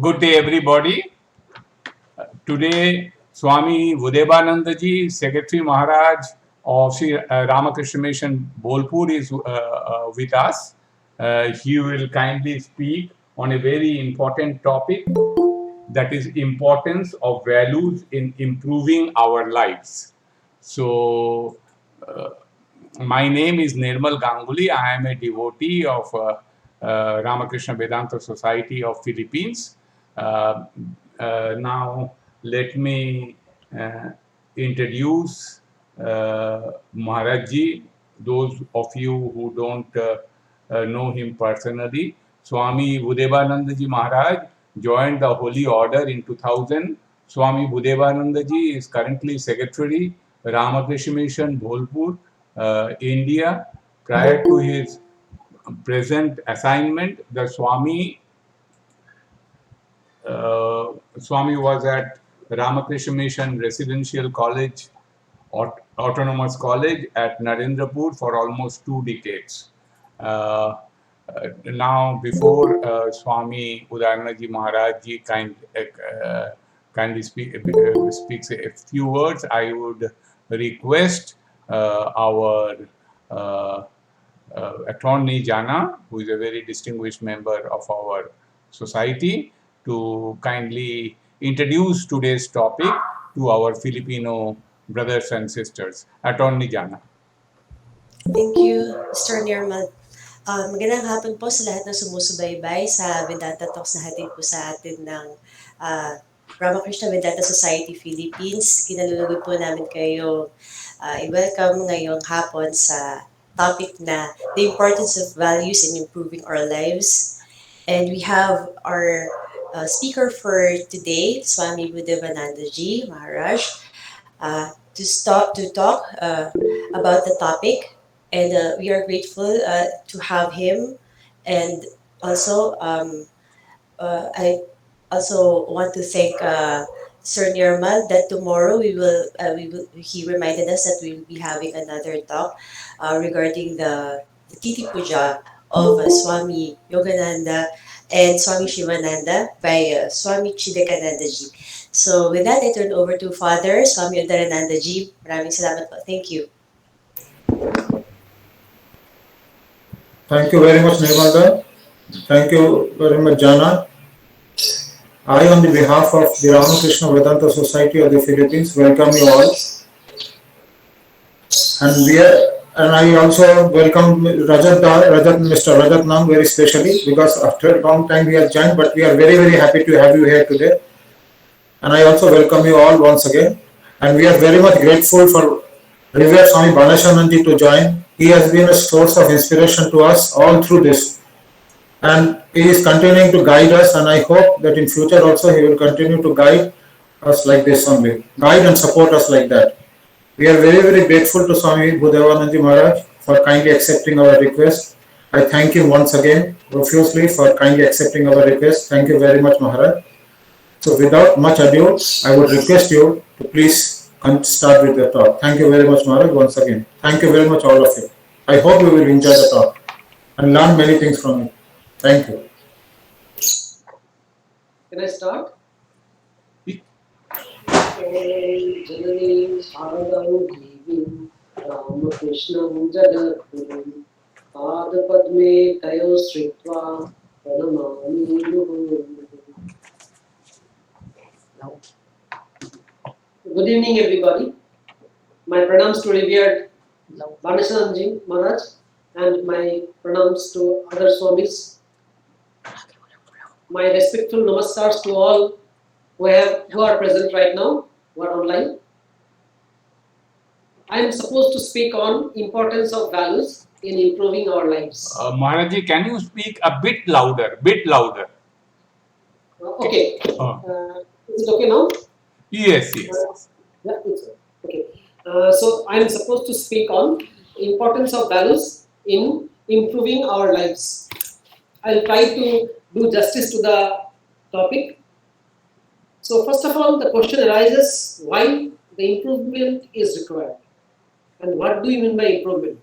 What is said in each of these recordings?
Good day, everybody. Today, Swami Bhudevanandaji, Secretary Maharaj of Sri Ramakrishna Mission, Bolpur, is with us. He will kindly speak on a very important topic, that is importance of values in improving our lives. So, my name is Nirmal Ganguly. I am a devotee of Ramakrishna Vedanta Society of Philippines. Now, let me introduce Maharajji. Those of you who don't know him personally, Swami Bhudevanandaji Maharaj joined the Holy Order in 2000. Swami Bhudevanandaji is currently Secretary, Ramakrishna Mission, Bolpur, India. Prior to his present assignment, the Swami was at Ramakrishna Mission Residential College, Autonomous College at Narendrapur for almost 2 decades. Now, before Swami Udayananaji Maharaj ji kindly speaks a few words, I would request our Attorney Jana, who is a very distinguished member of our society, to kindly introduce today's topic to our Filipino brothers and sisters. Attorney Jana. Thank you, Mr. Nirmal. Magandang hapon po sa lahat ng sumusubaybay sa Vedanta Talks na hatid po sa atin ng Ramakrishna Vedanta Society Philippines. Kinalulugod po namin kayo i-welcome ngayong hapon sa topic na the importance of values in improving our lives. And we have our speaker for today, Swami Bhudevanandaji Maharaj, to talk about the topic. And we are grateful to have him. And also, I also want to thank Sir Nirmal that tomorrow he reminded us that we will be having another talk regarding the Titi Puja of Swami Yogananda and Swami Shivananda by Swami Chidakanandaji. So with that, I turn over to Father Swami Udayanandaji. Maraming salamat po. Thank you. Thank you very much, Nirmal. Thank you very much, Jana. I, on the behalf of the Ramakrishna Vedanta Society of the Philippines, welcome you all. And I also welcome Mr. Rajat Nam very specially, because after a long time he has joined, but we are very, very happy to have you here today. And I also welcome you all once again. And we are very much grateful for Revered Swami Banashananji to join. He has been a source of inspiration to us all through this. And he is continuing to guide us, and I hope that in future also he will continue to guide us like this only. Guide and support us like that. We are very, very grateful to Swami Bhudevanandaji Maharaj for kindly accepting our request. I thank him once again profusely for kindly accepting our request. Thank you very much, Maharaj. So without much ado, I would request you to please start with the talk. Thank you very much, Maharaj, once again. Thank you very much, all of you. I hope you will enjoy the talk and learn many things from it. Thank you. Can I start? Ramakrishna Jagadguru Pada Padme Tayo Sritva Pranamami. Good evening, everybody. My pranams to Revered Banashananji Maharaj and my pranams to other Swamis. My respectful namaskars to all who are present right now, who are online. I am supposed to speak on importance of values in improving our lives. Maharajji, can you speak a bit louder? Okay. Is it okay now? Yes. Yeah, it's okay. So I am supposed to speak on importance of values in improving our lives. I'll try to do justice to the topic. So first of all, the question arises why the improvement is required. And what do you mean by improvement?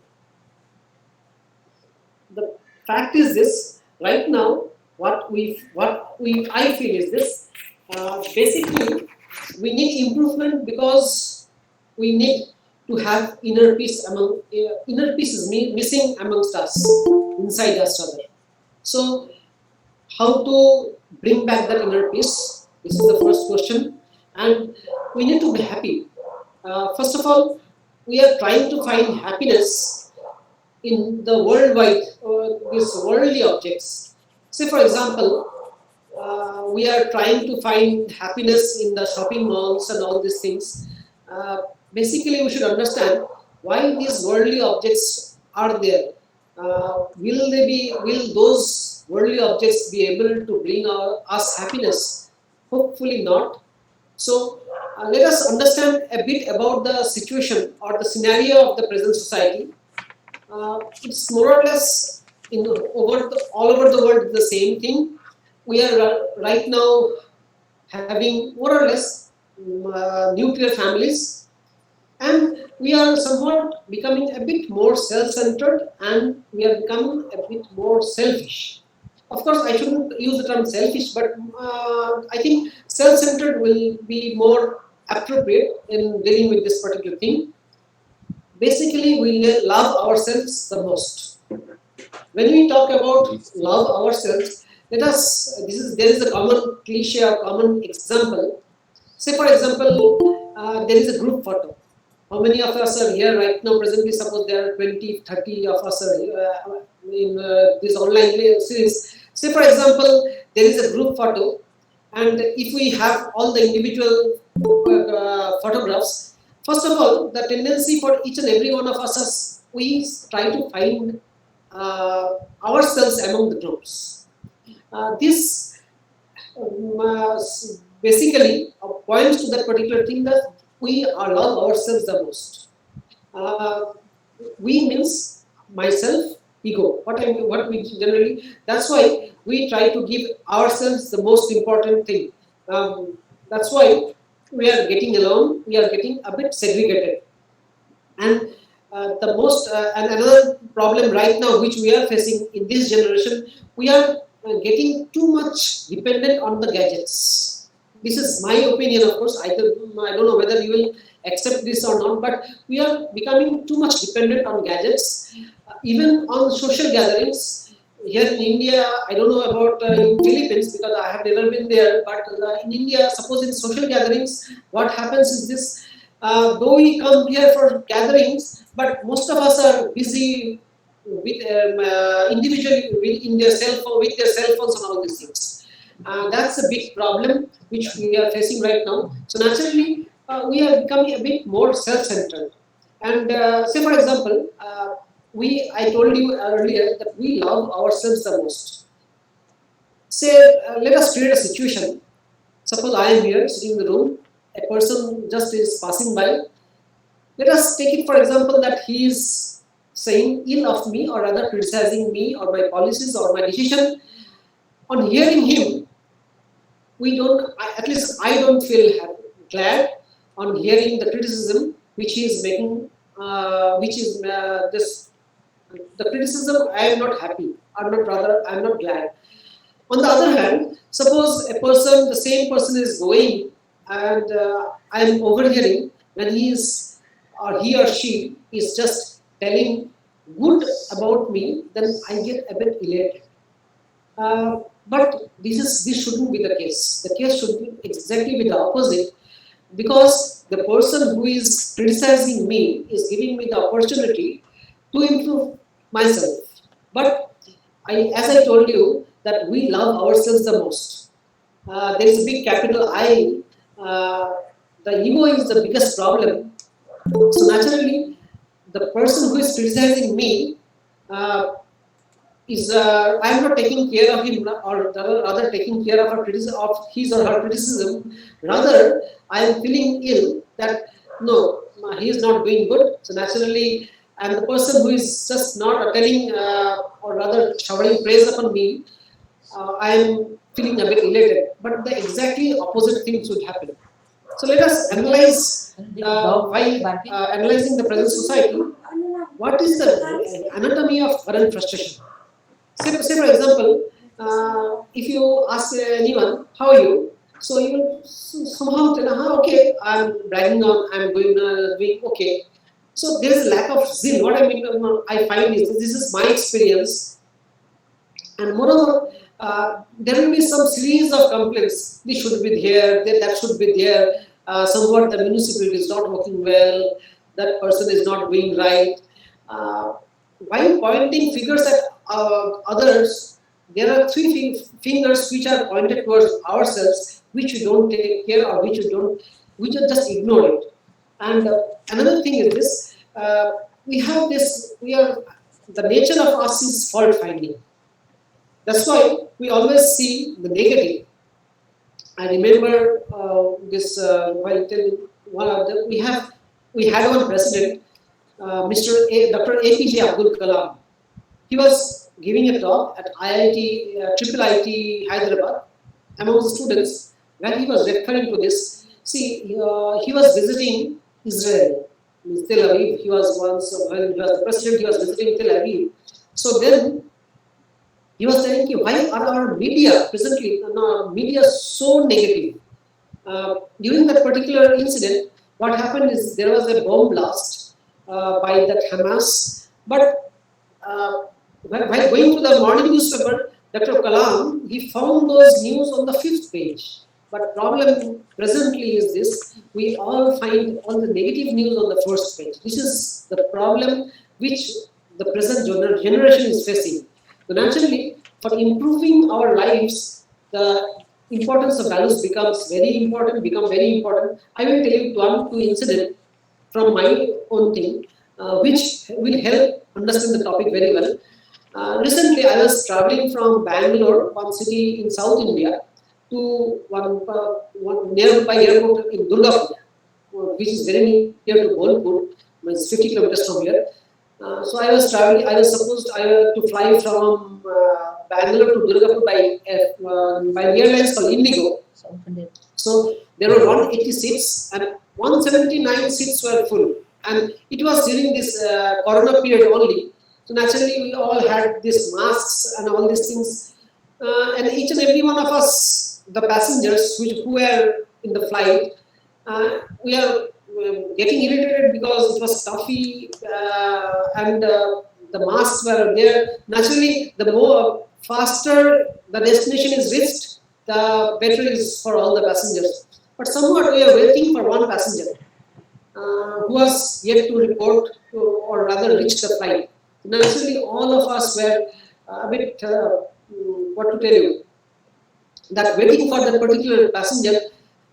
The fact is this, right now, I feel is this. Basically, we need improvement because we need to have inner peace inner peace is missing amongst us, inside us rather. So, how to bring back that inner peace? This is the first question, and we need to be happy. First of all, we are trying to find happiness in the worldwide, these worldly objects. Say, for example, we are trying to find happiness in the shopping malls and all these things. Basically, we should understand why these worldly objects are there. Will those worldly objects be able to bring us happiness? Hopefully not. So let us understand a bit about the situation or the scenario of the present society. It's more or less all over the world the same thing. We are right now having more or less nuclear families, and we are somewhat becoming a bit more self-centered, and we are becoming a bit more selfish. Of course, I shouldn't use the term selfish, but I think self-centered will be more appropriate in dealing with this particular thing. Basically, we love ourselves the most. When we talk about love ourselves, there is a common cliche or common example. Say, for example, there is a group photo. How many of us are here right now? Presently, suppose there are 20, 30 of us are in this online series. Say, for example, there is a group photo, and if we have all the individual photographs, first of all, the tendency for each and every one of us is we try to find ourselves among the groups. This basically points to that particular thing that we love ourselves the most. We means myself, ego. What we generally. That's why we try to give ourselves the most important thing. That's why we are getting alone. We are getting a bit segregated, and and another problem right now which we are facing in this generation, we are getting too much dependent on the gadgets. This is my opinion, of course. I don't know whether you will accept this or not, but we are becoming too much dependent on gadgets, even on social gatherings. Here in India, I don't know about in Philippines because I have never been there, but in India, suppose in social gatherings, what happens is this, though we come here for gatherings, but most of us are busy with individually with their cell phones and all these things. That's a big problem which we are facing right now. So naturally, we are becoming a bit more self-centered. And say, for example, I told you earlier that we love ourselves the most. Say, let us create a situation. Suppose I am here sitting in the room, a person just is passing by. Let us take it for example that he is saying ill of me or rather criticizing me or my policies or my decision. On hearing him, at least I don't feel glad on hearing the criticism which he is making, which is the criticism. I am not happy, or I am not glad. On the other hand, suppose the same person is going and I am overhearing when he or she is just telling good about me, then I get a bit elated. But this shouldn't be the case. The case should be exactly the opposite, because the person who is criticizing me is giving me the opportunity to improve myself. But as I told you, that we love ourselves the most. There is a big capital I. The ego is the biggest problem. So naturally, the person who is criticizing me I am not taking care of him, or rather taking care of his or her criticism. Rather, I am feeling ill that no, he is not doing good. So naturally, and the person who is just not telling or rather showering praise upon me, I am feeling a bit elated. But the exactly opposite thing should happen. So let us analyze while analyzing the present society. What is the anatomy of current frustration? Say for example, if you ask anyone, how are you? So you will somehow tell, okay, I'm bragging on, I'm doing okay. So there is a lack of zeal. What I mean, I find is this is my experience, and moreover, there will be some series of complaints. This should be here, that should be there. Somewhat the municipality is not working well. That person is not doing right. While pointing fingers at others, there are three fingers which are pointed towards ourselves, which we don't take care of, which we just ignore it. And another thing is this: the nature of us is fault finding. That's why we always see the negative. I remember while telling we had one president, Dr. APJ Abdul Kalam. He was giving a talk at Triple IT Hyderabad among the students, where he was referring to this. See, he was visiting Israel, Tel Aviv. He was once, when he was the president, he was visiting Tel Aviv. So then he was telling me, why are our media presently, media so negative? During that particular incident, what happened is there was a bomb blast by that Hamas. But while going to the morning newspaper, Dr. Kalam, he found those news on the 5th page. But problem presently is this: we all find all the negative news on the 1st page. This is the problem which the present generation is facing. So naturally, for improving our lives, the importance of values becomes very important. I will tell you two incidents from my own thing, which will help understand the topic very well. Recently, I was traveling from Bangalore, one city in South India, to one nearby airport in Durgapur, which is very near to Bolpur, it's 50 kilometers from here. So I was traveling. I was supposed to fly from Bangalore to Durgapur by the airlines called Indigo. So there were 180 seats and 179 seats were full. And it was during this Corona period only. So naturally, we all had these masks and all these things. And each and every one of us, the passengers who were in the flight, we are getting irritated because it was stuffy and the masks were there. Naturally, the more faster the destination is reached, the better it is for all the passengers. But somewhat we are waiting for one passenger who was yet to report or rather reach the flight. Naturally, all of us were a bit, what to tell you, that waiting for that particular passenger.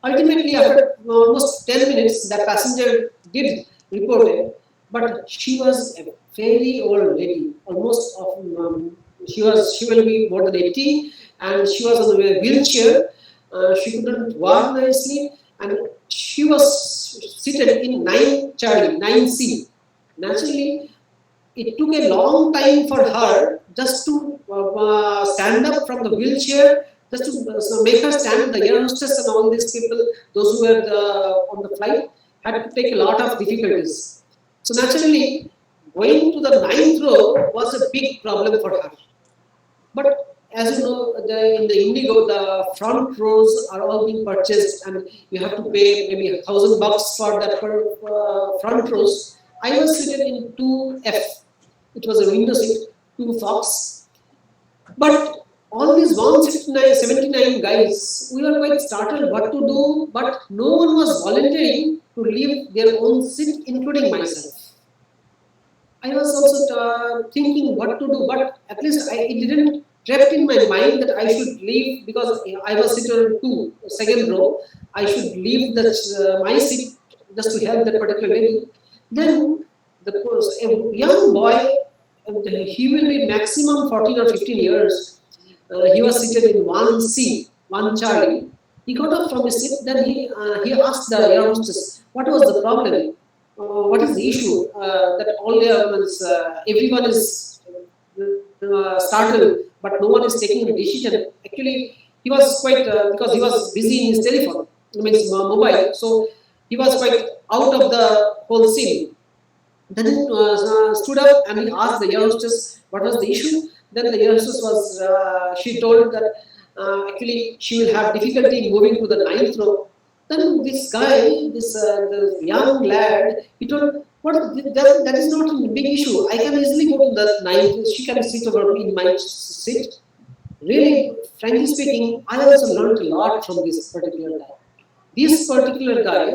Ultimately, after almost 10 minutes, that passenger did report it, but she was a very old lady, almost she will be more than 80, and she was on a wheelchair. She couldn't walk nicely, and she was seated in 9C. Naturally, it took a long time for her just to stand up from the wheelchair, just to make her stand. The air hostess and all these people, those who were on the flight, had to take a lot of difficulties. So naturally, going to the 9th row was a big problem for her. But as you know, in the Indigo, the front rows are all being purchased, and you have to pay maybe $1,000 for that front rows. I was seated in 2F. It was a window seat, 2 Fox. But all these 179 guys, we were quite startled what to do, but no one was volunteering to leave their own seat, including myself. I was also thinking what to do, but at least it didn't trap in my mind that I should leave, because I was seated on 2nd row. I should leave my seat just to help that particular lady. Then a young boy, he will be maximum 14 or 15 years. He was seated in 1C, 1 Charlie. He got up from his seat. Then he asked the air hostess, what was the problem? What is the issue? That all everyone is startled, but no one is taking a decision. Actually, he was quite, because he was busy in his telephone, mobile, so he was quite out of the whole scene. Then he stood up and he asked the air hostess what was the issue. Then the air hostess she told that actually she will have difficulty moving to the 9th row. Then this guy, the young lad, he told, "What? That is not a big issue. I can easily go to the 9th. She can sit over in my seat." Really, frankly speaking, I also learned a lot from this particular guy. This particular guy,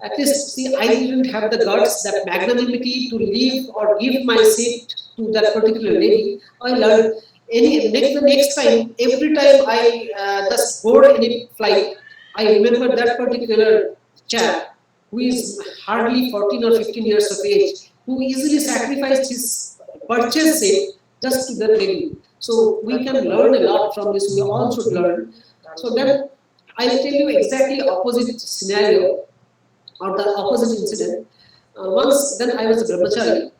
at least, see, I didn't have the guts, that magnanimity to leave or give my seat to that particular lady. I learned the next time, every time I just board any flight, I remember that particular chap who is hardly 14 or 15 years of age, who easily sacrificed his purchase seat just to that lady. So we can learn a lot from this. We all should learn. So then I'll tell you exactly opposite scenario or the opposite incident. Once then I was a brahmachari.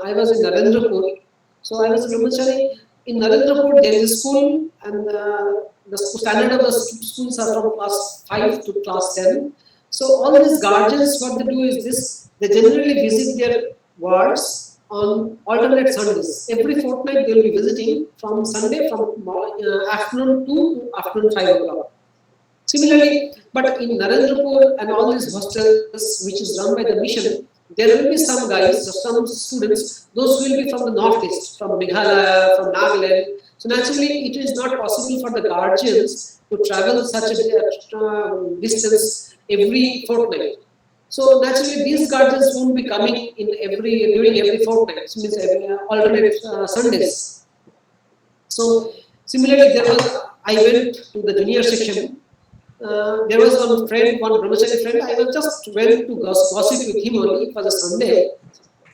I was in Narendrapur. So I was a brahmachari. In Narendrapur there is a school, and the standard of the schools are from class 5 to class 10. So all these guardians, what they do is this: they generally visit their wards on alternate Sundays. Every fortnight they will be visiting from Sunday from afternoon 2 to afternoon 5 o'clock. Similarly, but in Narendrapur and all these hostels which is run by the mission, there will be some guys, some students, those will be from the northeast, from Meghalaya, from Nagaland. So naturally, it is not possible for the guardians to travel such a distance every fortnight. So naturally, these guardians won't be coming in during every fortnight. So means every alternate Sundays. So similarly, I went to the junior section. There was one friend, one brahmachari friend. I was just went to gossip with him only. It was a Sunday.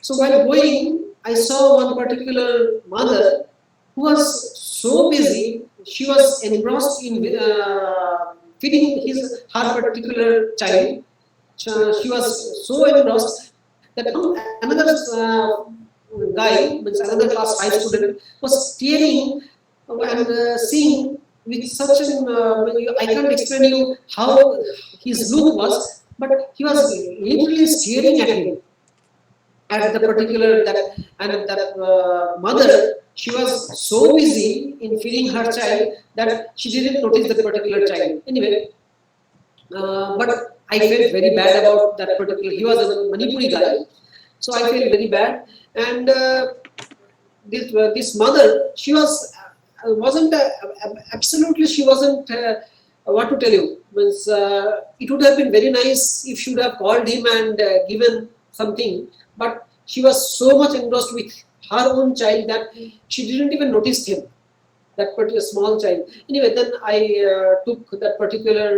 So while going, I saw one particular mother who was so busy. She was engrossed in feeding her particular child. She was so engrossed that another guy, another class 5 student, was staring and seeing with such an I can't explain you how his look was, but he was literally staring at him at the particular mother. She was so busy in feeding her child that she didn't notice that particular child. Anyway, but I felt very bad about that particular. He was a Manipuri guy, so I felt very bad. And this mother, she wasn't absolutely. She wasn't. What to tell you? It would have been very nice if she would have called him and given something, but she was so much engrossed with her own child that she didn't even notice him, that particular small child. Anyway, then I took that particular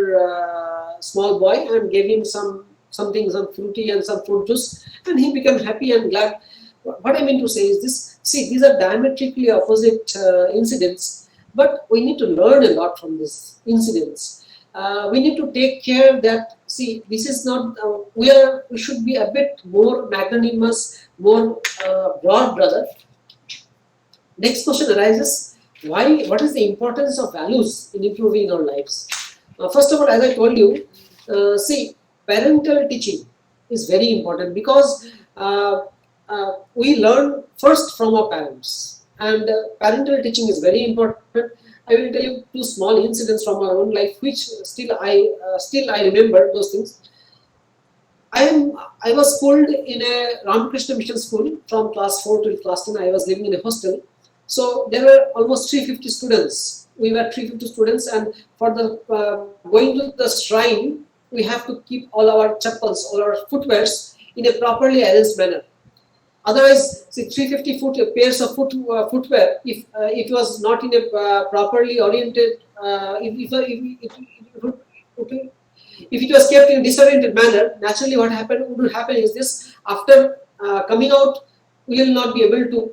small boy and gave him some fruity and some fruit juice, and he became happy and glad. What I mean to say is this: see, these are diametrically opposite incidents, but we need to learn a lot from these incidents. We need to take care that, see, this is not, we should be a bit more magnanimous, more broad, brother. Next question arises: what is the importance of values in improving our lives? First of all, as I told you, see, parental teaching is very important, because we learn first from our parents, and parental teaching is very important. I will tell you two small incidents from my own life, which still I remember those things. I was schooled in a Ramakrishna Mission school from class 4 till class 10. I was living in a hostel. So there were almost 350 students. We were 350 students, and for the going to the shrine, we have to keep all our chappals, all our footwears in a properly arranged manner. Otherwise, see, 350 pairs of footwear, if it was not in a properly oriented, if it was kept in a disoriented manner, naturally what would happen is this: after coming out, we will not be able to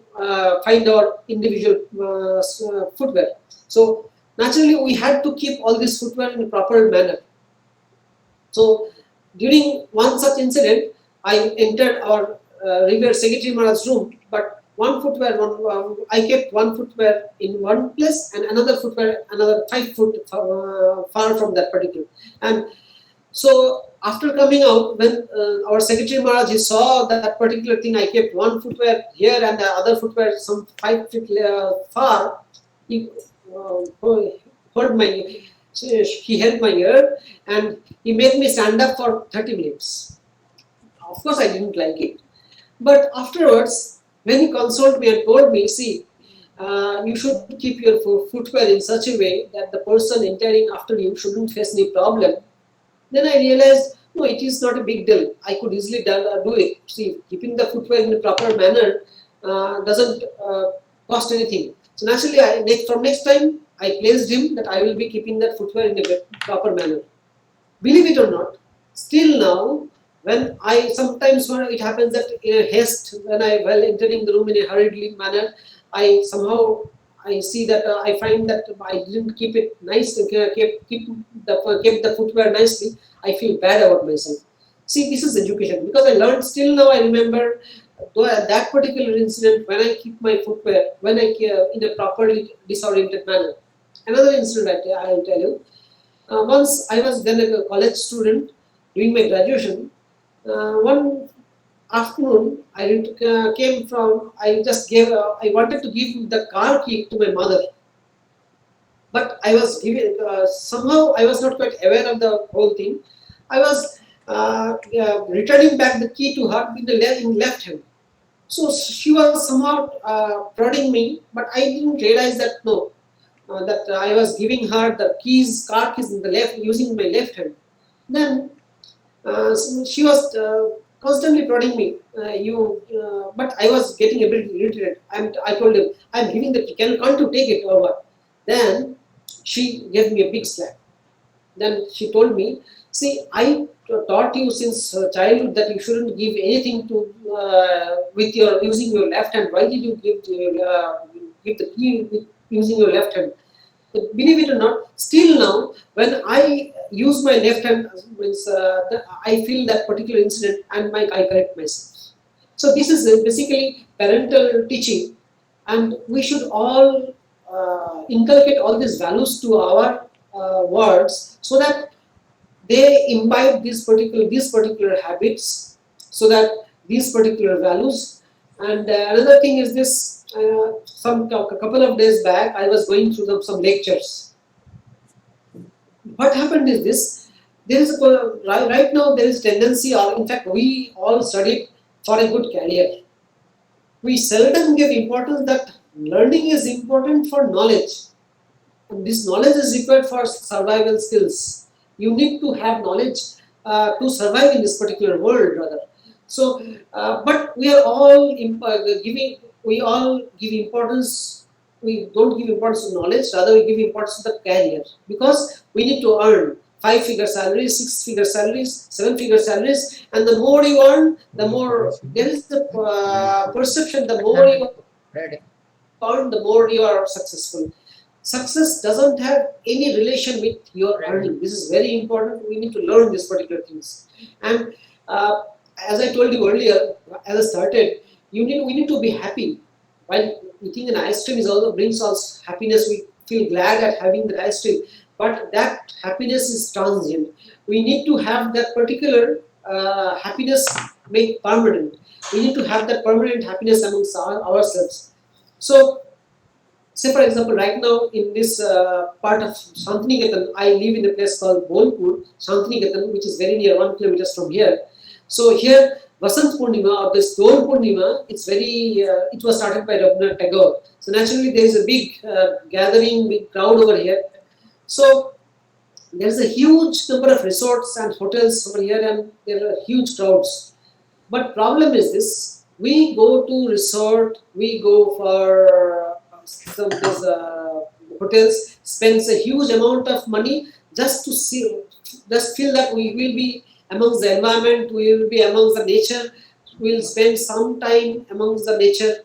find our individual footwear. So naturally, we had to keep all this footwear in a proper manner. So during one such incident, I entered our revered Secretary Maharaj's room, but I kept one footwear in one place and another footwear another 5 foot far from that particular. And so after coming out, when our Secretary Maharaj, he saw that particular thing, I kept one footwear here and the other footwear some 5 feet far, he heard he held my ear and he made me stand up for 30 minutes. Of course, I didn't like it. But afterwards, when he consoled me and told me, see, you should keep your footwear in such a way that the person entering after you shouldn't face any problem. Then I realized, no, it is not a big deal. I could easily do it. See, keeping the footwear in a proper manner doesn't cost anything. So naturally, from next time, I placed him that I will be keeping that footwear in a proper manner. Believe it or not, still now, when sometimes when it happens that in a haste, when while entering the room in a hurried manner, I see that I find that I didn't keep it nice, kept the footwear nicely. I feel bad about myself. See, this is education, because I learned. Still now, I remember that particular incident when I keep my footwear in a properly disoriented manner. Another incident I will tell you. Once I was then a college student doing my graduation. One afternoon, I wanted to give the car key to my mother, but I was giving somehow I was not quite aware of the whole thing. I was returning back the key to her in left hand. So she was somehow prodding me, but I didn't realize that that I was giving her the car keys in the left, using my left hand. Then so she was constantly prodding me. But I was getting a bit irritated. I told him, I'm giving the key. Can't you take it over? Then she gave me a big slap. Then she told me, see, I taught you since childhood that you shouldn't give anything to using your left hand. Why did you give the key using your left hand? But believe it or not, still now, when I use my left hand, I feel that particular incident and I correct myself. So this is basically parental teaching, and we should all inculcate all these values to our words, so that they imbibe these particular habits, so that these particular values. And another thing is this. A couple of days back, I was going through some lectures. What happened is this: there is right now there is tendency, or in fact, we all studied for a good career. We seldom give importance that learning is important for knowledge, and this knowledge is required for survival skills. You need to have knowledge to survive in this particular world, rather. So, but we are all we all give importance. We don't give importance to knowledge, rather we give importance to the career, because we need to earn 5-figure salaries, 6-figure salaries, 7-figure salaries, and the more you earn, the more there is the perception. The more you earn, the more you are successful. Success doesn't have any relation with your earning. This is very important. We need to learn these particular things. And as I told you earlier, as I started, we need to be happy. While eating an ice cream also brings us happiness, we feel glad at having the ice cream, but that happiness is transient. We need to have that particular happiness made permanent. We need to have that permanent happiness amongst ourselves. So, say for example, right now in this part of Shantiniketan, I live in a place called Bolpur, Shantiniketan, which is very near 1 kilometer from here. So here, Vasant Purnima or this Dol Purnima, it was started by Rabindranath Tagore. So naturally, there is a big gathering, big crowd over here. So there is a huge number of resorts and hotels over here, and there are huge crowds. But problem is this: we go to resort, we go for some of these hotels, spends a huge amount of money just to feel that we will be amongst the environment, we will be amongst the nature, we will spend some time amongst the nature.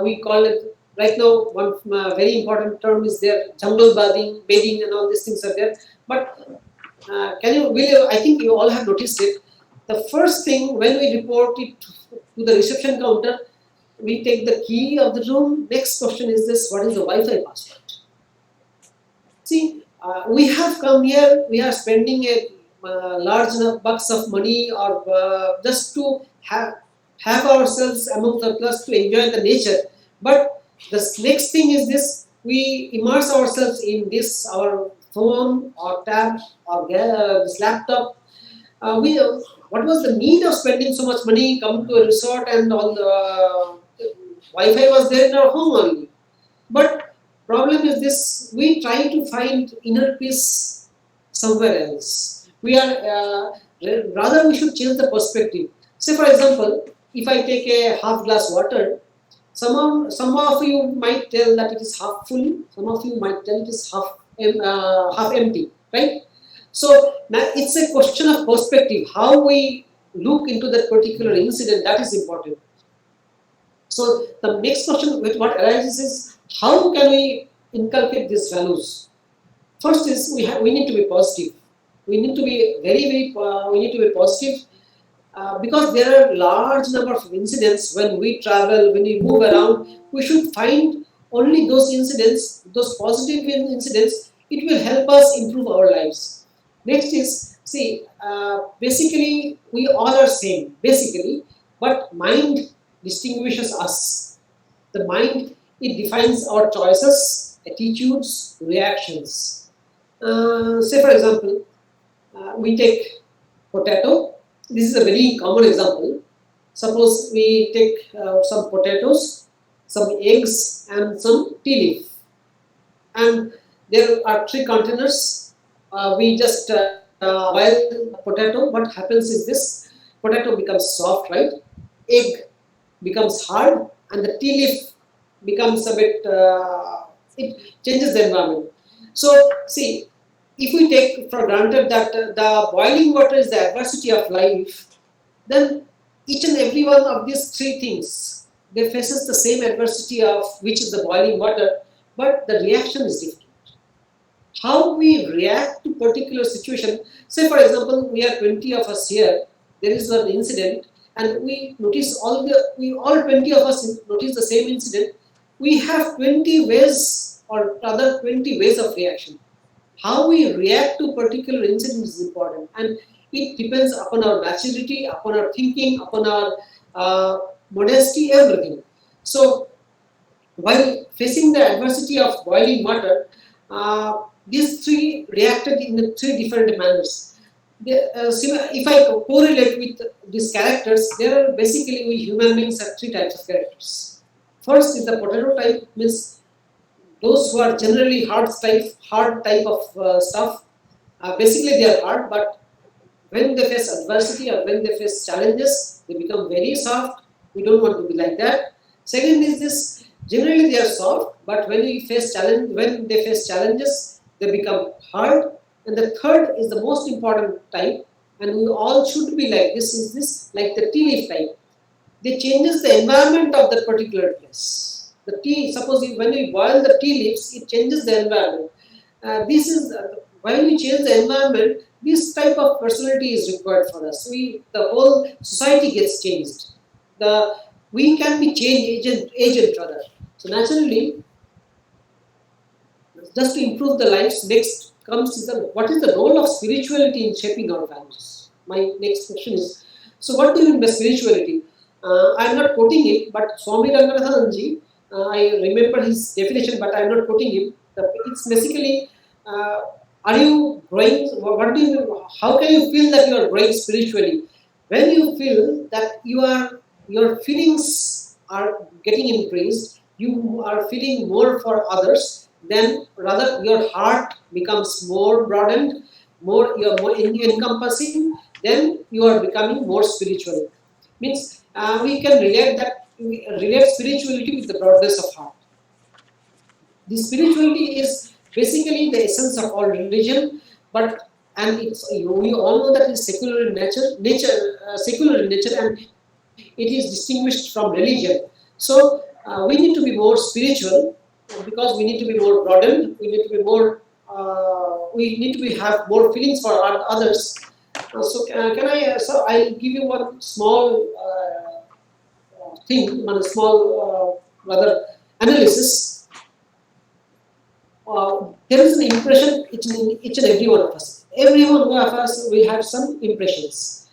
We call it, right now, one very important term is there, jungle bathing and all these things are there. But I think you all have noticed it. The first thing when we report it to the reception counter, we take the key of the room. Next question is this: what is the Wi-Fi password? See, we have come here, we are spending a large enough bucks of money, or just to have ourselves among the plus to enjoy the nature. But the next thing is this: we immerse ourselves in this, our phone or tab or this laptop. What was the need of spending so much money, come to a resort and all the Wi-Fi was there in our home only. But problem is this, we try to find inner peace somewhere else. We are, rather we should change the perspective. Say for example, if I take a half glass water, some of you might tell that it is half full, some of you might tell it is half empty, right? So now it's a question of perspective, how we look into that particular incident, that is important. So the next question with what arises is, how can we inculcate these values? First is we need to be positive. We need to be we need to be positive because there are large number of incidents when we travel, when we move around. We should find only those incidents, those positive incidents. It will help us improve our lives. Next is, see, basically we all are same, basically, but mind distinguishes us. The mind, it defines our choices, attitudes, reactions. Say for example, we take potato. This is a very common example. Suppose we take some potatoes, some eggs and some tea leaf. And there are 3 containers. We just boil potato. What happens is this, potato becomes soft, right? Egg becomes hard and the tea leaf becomes a bit, it changes the environment. So see, if we take for granted that the boiling water is the adversity of life, then each and every one of these 3 things, they faces the same adversity of which is the boiling water, but the reaction is different. How we react to particular situation, say for example, we are 20 of us here, there is an incident, and we notice all 20 of us notice the same incident. We have 20 ways or rather 20 ways of reaction. How we react to particular incident is important, and it depends upon our maturity, upon our thinking, upon our modesty, everything. So while facing the adversity of boiling water, these 3 reacted in 3 different manners. If I correlate with these characters, there are basically, we human beings have 3 types of characters. First is the potato type, means those who are generally hard type of stuff. Basically they are hard, but when they face adversity or when they face challenges, they become very soft. We don't want to be like that. Second is this, generally they are soft, but when they face challenges, they become hard. And the third is the most important type, and we all should be like this, is this, like the tea leaf type. They changes the environment of that particular place. The tea, suppose when we boil the tea leaves, it changes the environment. This is, when we change the environment, this type of personality is required for us. The whole society gets changed. We can be change agent rather. So naturally, just to improve the lives, next comes is what is the role of spirituality in shaping our values? My next question is, so what do you mean by spirituality? I am not quoting it, but Swami Ramakrishna, I remember his definition, but I am not quoting him. It's basically, are you growing? How can you feel that you are growing spiritually? When you feel that your feelings are getting increased, you are feeling more for others, then rather your heart becomes more broadened, you are more encompassing, then you are becoming more spiritual. Means we can relate spirituality with the broadness of heart. The spirituality is basically the essence of all religion, and we all know that it's secular in nature, and it is distinguished from religion. So we need to be more spiritual, because we need to be more broadened. We need to be more. We need to have more feelings for others. So can I? So I'll give you one small thing, one small rather analysis. There is an impression in each and every one of us. Every one of us will have some impressions.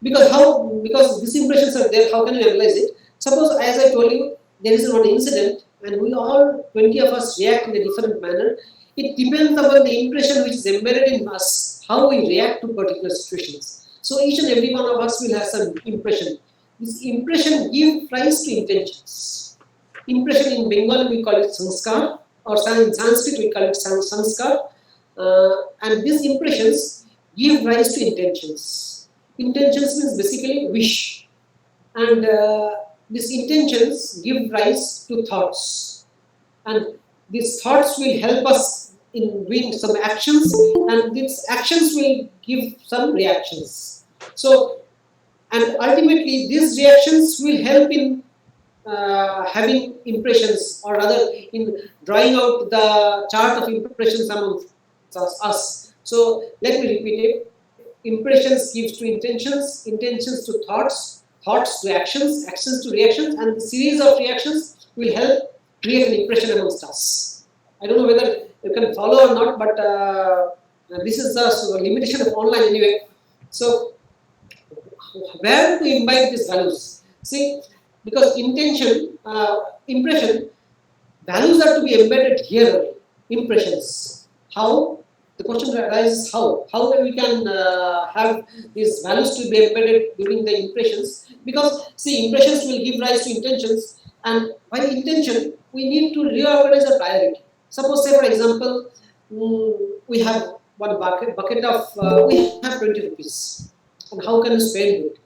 Because these impressions are there, how can you analyze it? Suppose, as I told you, there is one incident and we all, 20 of us, react in a different manner. It depends upon the impression which is embedded in us, how we react to particular situations. So each and every one of us will have some impression. This impression gives rise to intentions. Impression in Bengal we call it sanskar, or in Sanskrit we call it sanskar. And these impressions give rise to intentions. Intentions means basically wish. And these intentions give rise to thoughts. And these thoughts will help us in doing some actions, and these actions will give some reactions. So, and ultimately these reactions will help in having impressions, or rather in drawing out the chart of impressions among us. So let me repeat it. Impressions gives to intentions, intentions to thoughts, thoughts to actions, actions to reactions, and the series of reactions will help create an impression amongst us. I don't know whether you can follow or not, but this is the limitation of online anyway. So where to imbibe these values? See, because intention, impression, values are to be embedded here, impressions. How? The question arises how? How we can have these values to be embedded during the impressions? Because see, impressions will give rise to intentions, and by intention, we need to reorganize a priority. Suppose, say for example, we have one bucket of, we have 20 rupees, and how can you spend it?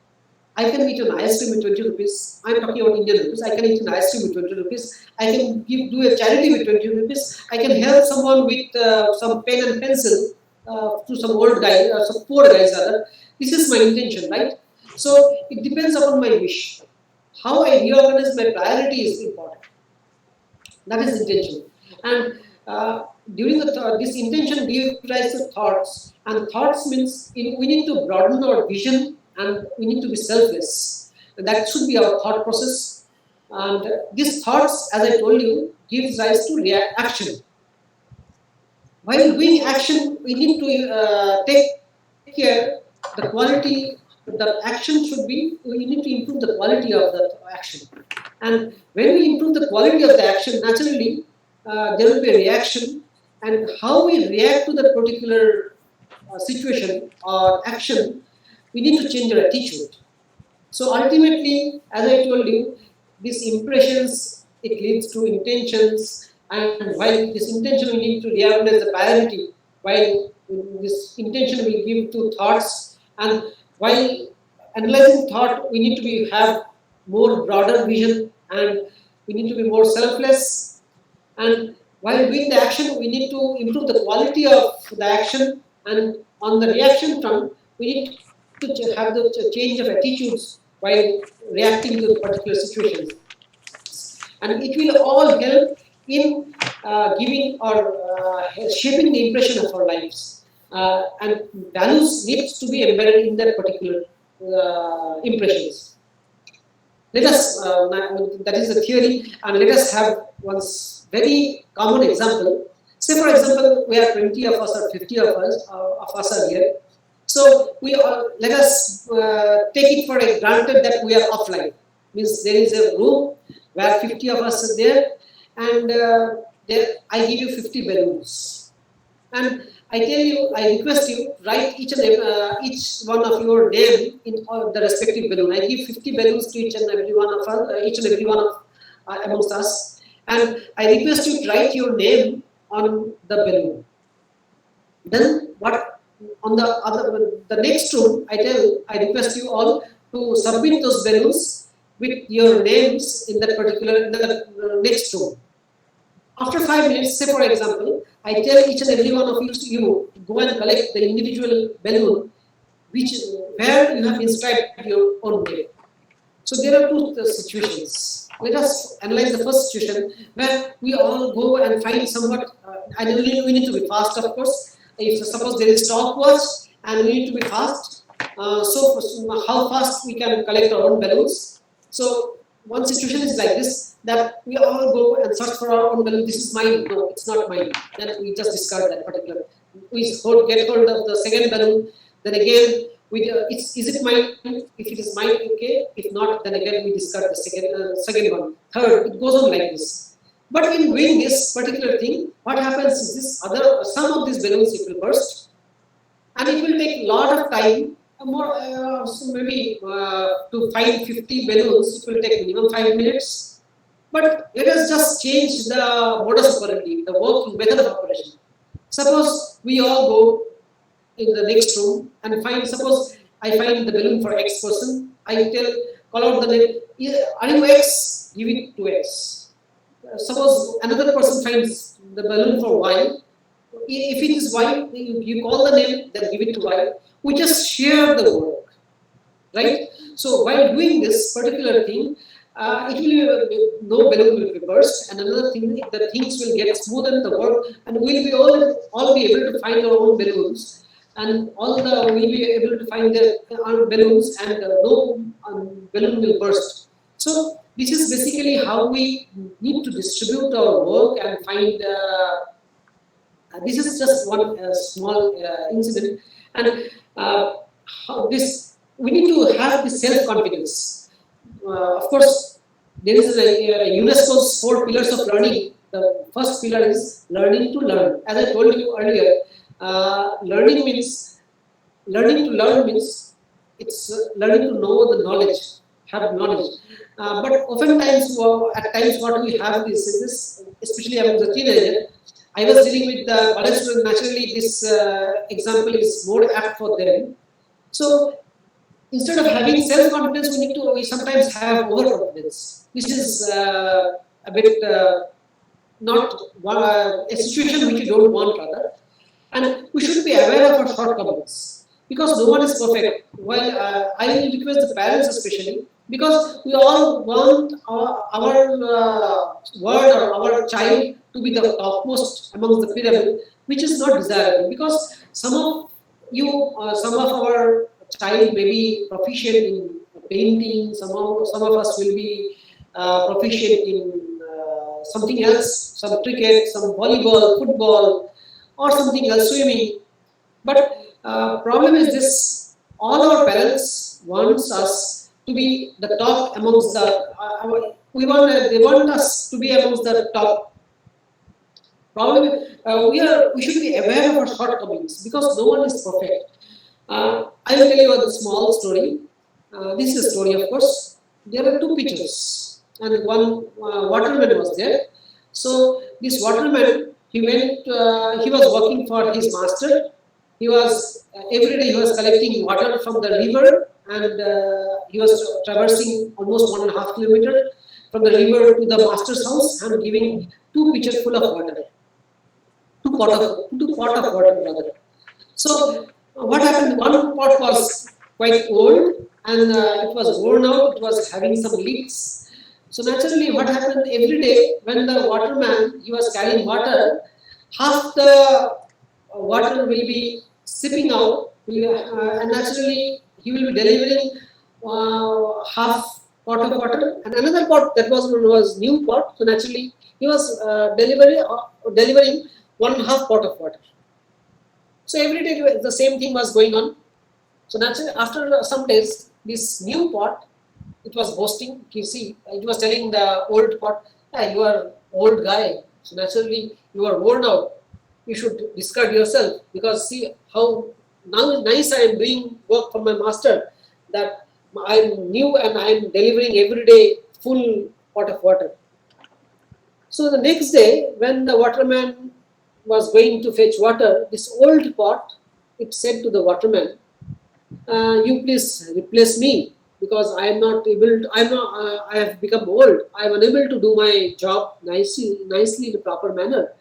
I can eat an ice cream with 20 rupees. I'm talking about Indian rupees. I can eat an ice cream with 20 rupees. I can do a charity with 20 rupees. I can help someone with some pen and pencil to some old guy, some poor guys rather. This is my intention, right? So it depends upon my wish. How I reorganize my priority is important. That is intention. And during this intention gives rise to thoughts. And thoughts means we need to broaden our vision, and we need to be selfless. And that should be our thought process. And these thoughts, as I told you, gives rise to action. While doing action, we need to take care the quality. The action should be, we need to improve the quality of the action. And when we improve the quality of the action, naturally, there will be a reaction. And how we react to that particular situation or action, we need to change our attitude. So ultimately, as I told you, these impressions, it leads to intentions, and while this intention we need to reorganize the priority, while this intention will give to thoughts, and while analyzing thought, we need to have more broader vision, and we need to be more selfless, and while doing the action, we need to improve the quality of the action, and on the reaction front, we need to have the change of attitudes while reacting to particular situations. And it will all help in giving or shaping the impression of our lives. And values needs to be embedded in that particular impressions. Let us, that is the theory, and let us have one very common example. Say for example, we are 20 of us or 50 of us are here. So we let us take it for granted that we are offline. Means there is a room where 50 of us are there, and there I give you 50 balloons, and I tell you, I request you write each one of your name in the respective balloon. I give 50 balloons to each and every one of us, amongst us, and I request you to write your name on the balloon. Then what? On the next room, I request you all to submit those balloons with your names in that particular next room. After 5 minutes, say for example, I tell each and every one of you to go and collect the individual balloon, where you have inscribed your own name. So there are two situations. Let us analyze the first situation where we all go and find somewhat. We need to be fast, of course. If suppose there is stopwatch and we need to be fast, so how fast we can collect our own balloons? So one situation is like this, that we all go and search for our own balloon. This is mine. No, it's not mine. Then we just discard that particular. We get hold of the second balloon. Then again, is it mine? If it is mine, okay. If not, then again we discard the second one. Third, it goes on like this. But in doing this particular thing, what happens is some of these balloons it will burst, and it will take a lot of time. So maybe to find 50 balloons, it will take minimum 5 minutes. But let us just change the modus operandi, the working method of operation. Suppose we all go in the next room and suppose I find the balloon for X person, I call out the name, are you X? Give it to X. Suppose another person finds the balloon for Y. If it is Y, you call the name, then give it to Y. We just share the work, right? So while doing this particular thing, no balloon will be burst, and another thing, the things will get smoothened, the work, and we'll be all be able to find our own balloons, and we'll be able to find our balloons, and no balloon will burst. So this is basically how we need to distribute our work and find. This is just one small incident, and how this we need to have this self-confidence. Of course, there is UNESCO's 4 pillars of learning. The first pillar is learning to learn. As I told you earlier, learning to learn means it's learning to know the knowledge, have knowledge. But oftentimes, at times, what we have is this, especially among the teenagers. I was dealing with the college students. Naturally, this example is more apt for them. So instead of having self-confidence, we sometimes have overconfidence. This is a bit not a situation which we don't want, rather. And we should be aware of our shortcomings, because no one is perfect. While I will request the parents especially, because we all want our word or our child to be the topmost amongst the pyramid, which is not desirable, because some of our child may be proficient in painting, some of us will be proficient in something else, some cricket, some volleyball, football, or something else, swimming. But problem is this: all our parents wants us to be the top amongst the. They want us to be amongst the top. Problem we should be aware of our shortcomings, because no one is perfect. I will tell you a small story. This is a story, of course. There were 2 pitchers, and one waterman was there. So this waterman, he was working for his master. He was every day he was collecting water from the river, and he was traversing almost 1.5 kilometers from the river to the master's house and giving 2 pitchers full of water, 2 pot of water rather. So what happened? One pot was quite old and it was worn out. It was having some leaks. So naturally, what happened every day when the waterman he was carrying water, half the water will be sipping out, and naturally he will be delivering half pot of water, and another pot that was new pot. So naturally, he was delivering 1.5 pot of water. So every day the same thing was going on. So naturally, after some days, this new pot, it was boasting. You see, it was telling the old pot, hey, you are old guy. So naturally, you are worn out. You should discard yourself, because see how now nice I am doing work for my master, that I am new and I am delivering every day full pot of water. So the next day, when the waterman was going to fetch water, this old pot, it said to the waterman, you please replace me, because I am not able to, I have become old. I am unable to do my job nicely in a proper manner.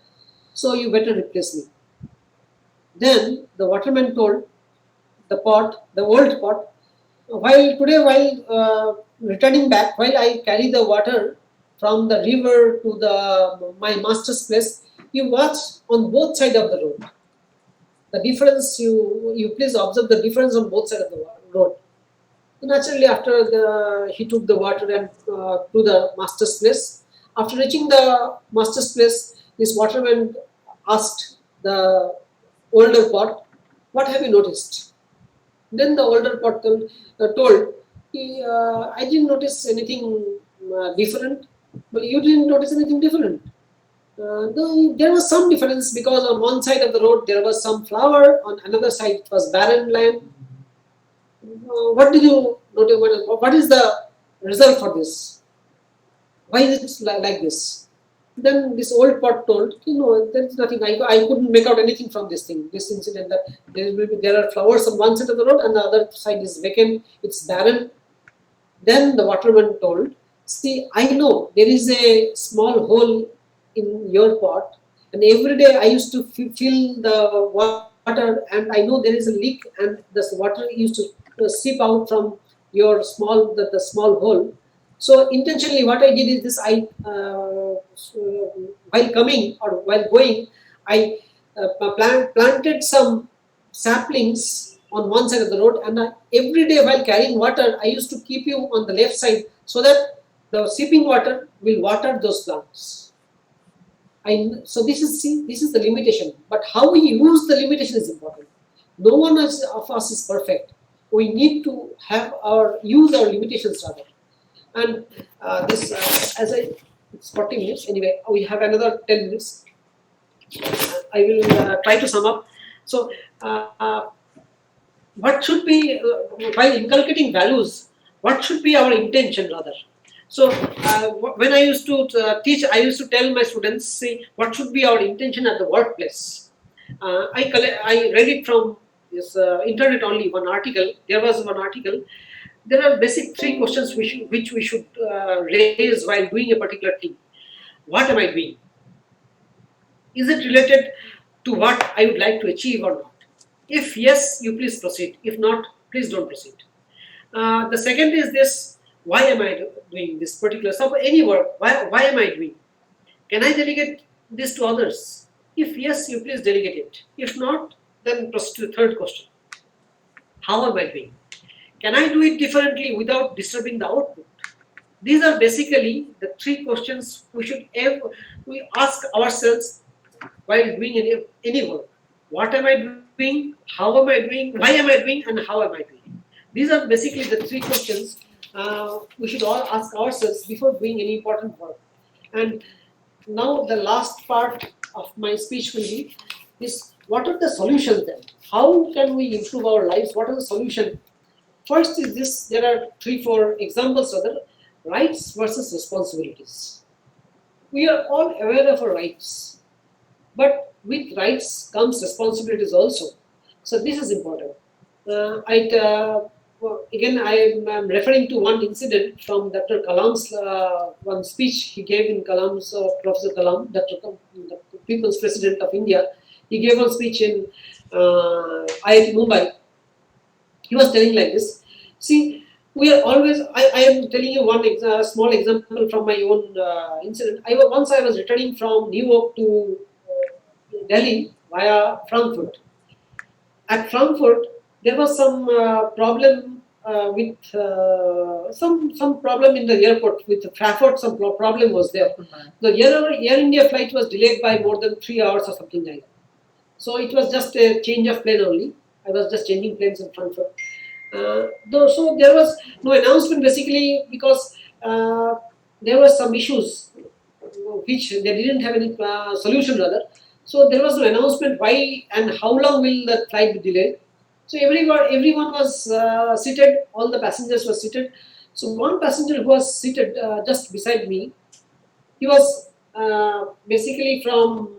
So you better replace me. Then the waterman told the old pot, while returning back, while I carry the water from the river to my master's place, you watch on both sides of the road. The difference, you please observe the difference on both sides of the road. So naturally, after he took the water and to the master's place. After reaching the master's place, this waterman asked the older pot, "What have you noticed?" Then the older pot told, "I didn't notice anything different." "But you didn't notice anything different. There was some difference because on one side of the road there was some flower, on another side it was barren land. What did you notice? What is the result for this? Why is it like this? Then this old pot told, there is nothing. I couldn't make out anything from this thing, this incident, that there are flowers on one side of the road and the other side is vacant. It's barren. Then the waterman told, see, I know there is a small hole in your pot, and every day I used to fill the water, and I know there is a leak, and this water used to seep out from your small the small hole. So intentionally, what I did is this: while coming or while going, I planted some saplings on one side of the road, and every day while carrying water, I used to keep you on the left side so that the seeping water will water those plants. So this is the limitation, but how we use the limitation is important. No one of us is perfect. We need to use our limitations rather. And it's 40 minutes anyway. We have another 10 minutes. I will try to sum up. So, what should be while inculcating values? What should be our intention rather? So, when I used to teach, I used to tell my students, see, what should be our intention at the workplace. I read it from this internet only. One article. There was one article. There are basic 3 questions which we should raise while doing a particular thing. What am I doing? Is it related to what I would like to achieve or not? If yes, you please proceed. If not, please don't proceed. The second is this: why am I doing this particular any work? Why am I doing? Can I delegate this to others? If yes, you please delegate it. If not, then proceed to the third question: how am I doing? Can I do it differently without disturbing the output? These are basically the 3 questions we ask ourselves while doing any work. What am I doing? How am I doing? Why am I doing? And how am I doing? These are basically the 3 questions we should all ask ourselves before doing any important work. And now the last part of my speech will be this: what are the solutions then? How can we improve our lives? What are the solutions? First is this: there are 3-4 examples of the rights versus responsibilities. We are all aware of our rights, but with rights comes responsibilities also. So this is important. Again, I am referring to one incident from Dr. Kalam's one speech he gave in Kalam's Professor Kalam, the People's President of India. He gave one speech in IIT Mumbai. He was telling like this: see, we are always. I am telling you one small example from my own incident. Once I was returning from New York to Delhi via Frankfurt. At Frankfurt, there was some problem with some problem in the airport with Frankfurt. Some problem was there. The Air India flight was delayed by more than 3 hours or something like that. So it was just a change of plane only. I was just changing planes in Frankfurt. So there was no announcement basically because there were some issues which they didn't have any solution rather. So there was no announcement why and how long will the flight be delayed. So everyone was seated, all the passengers were seated. So one passenger who was seated just beside me, he was basically from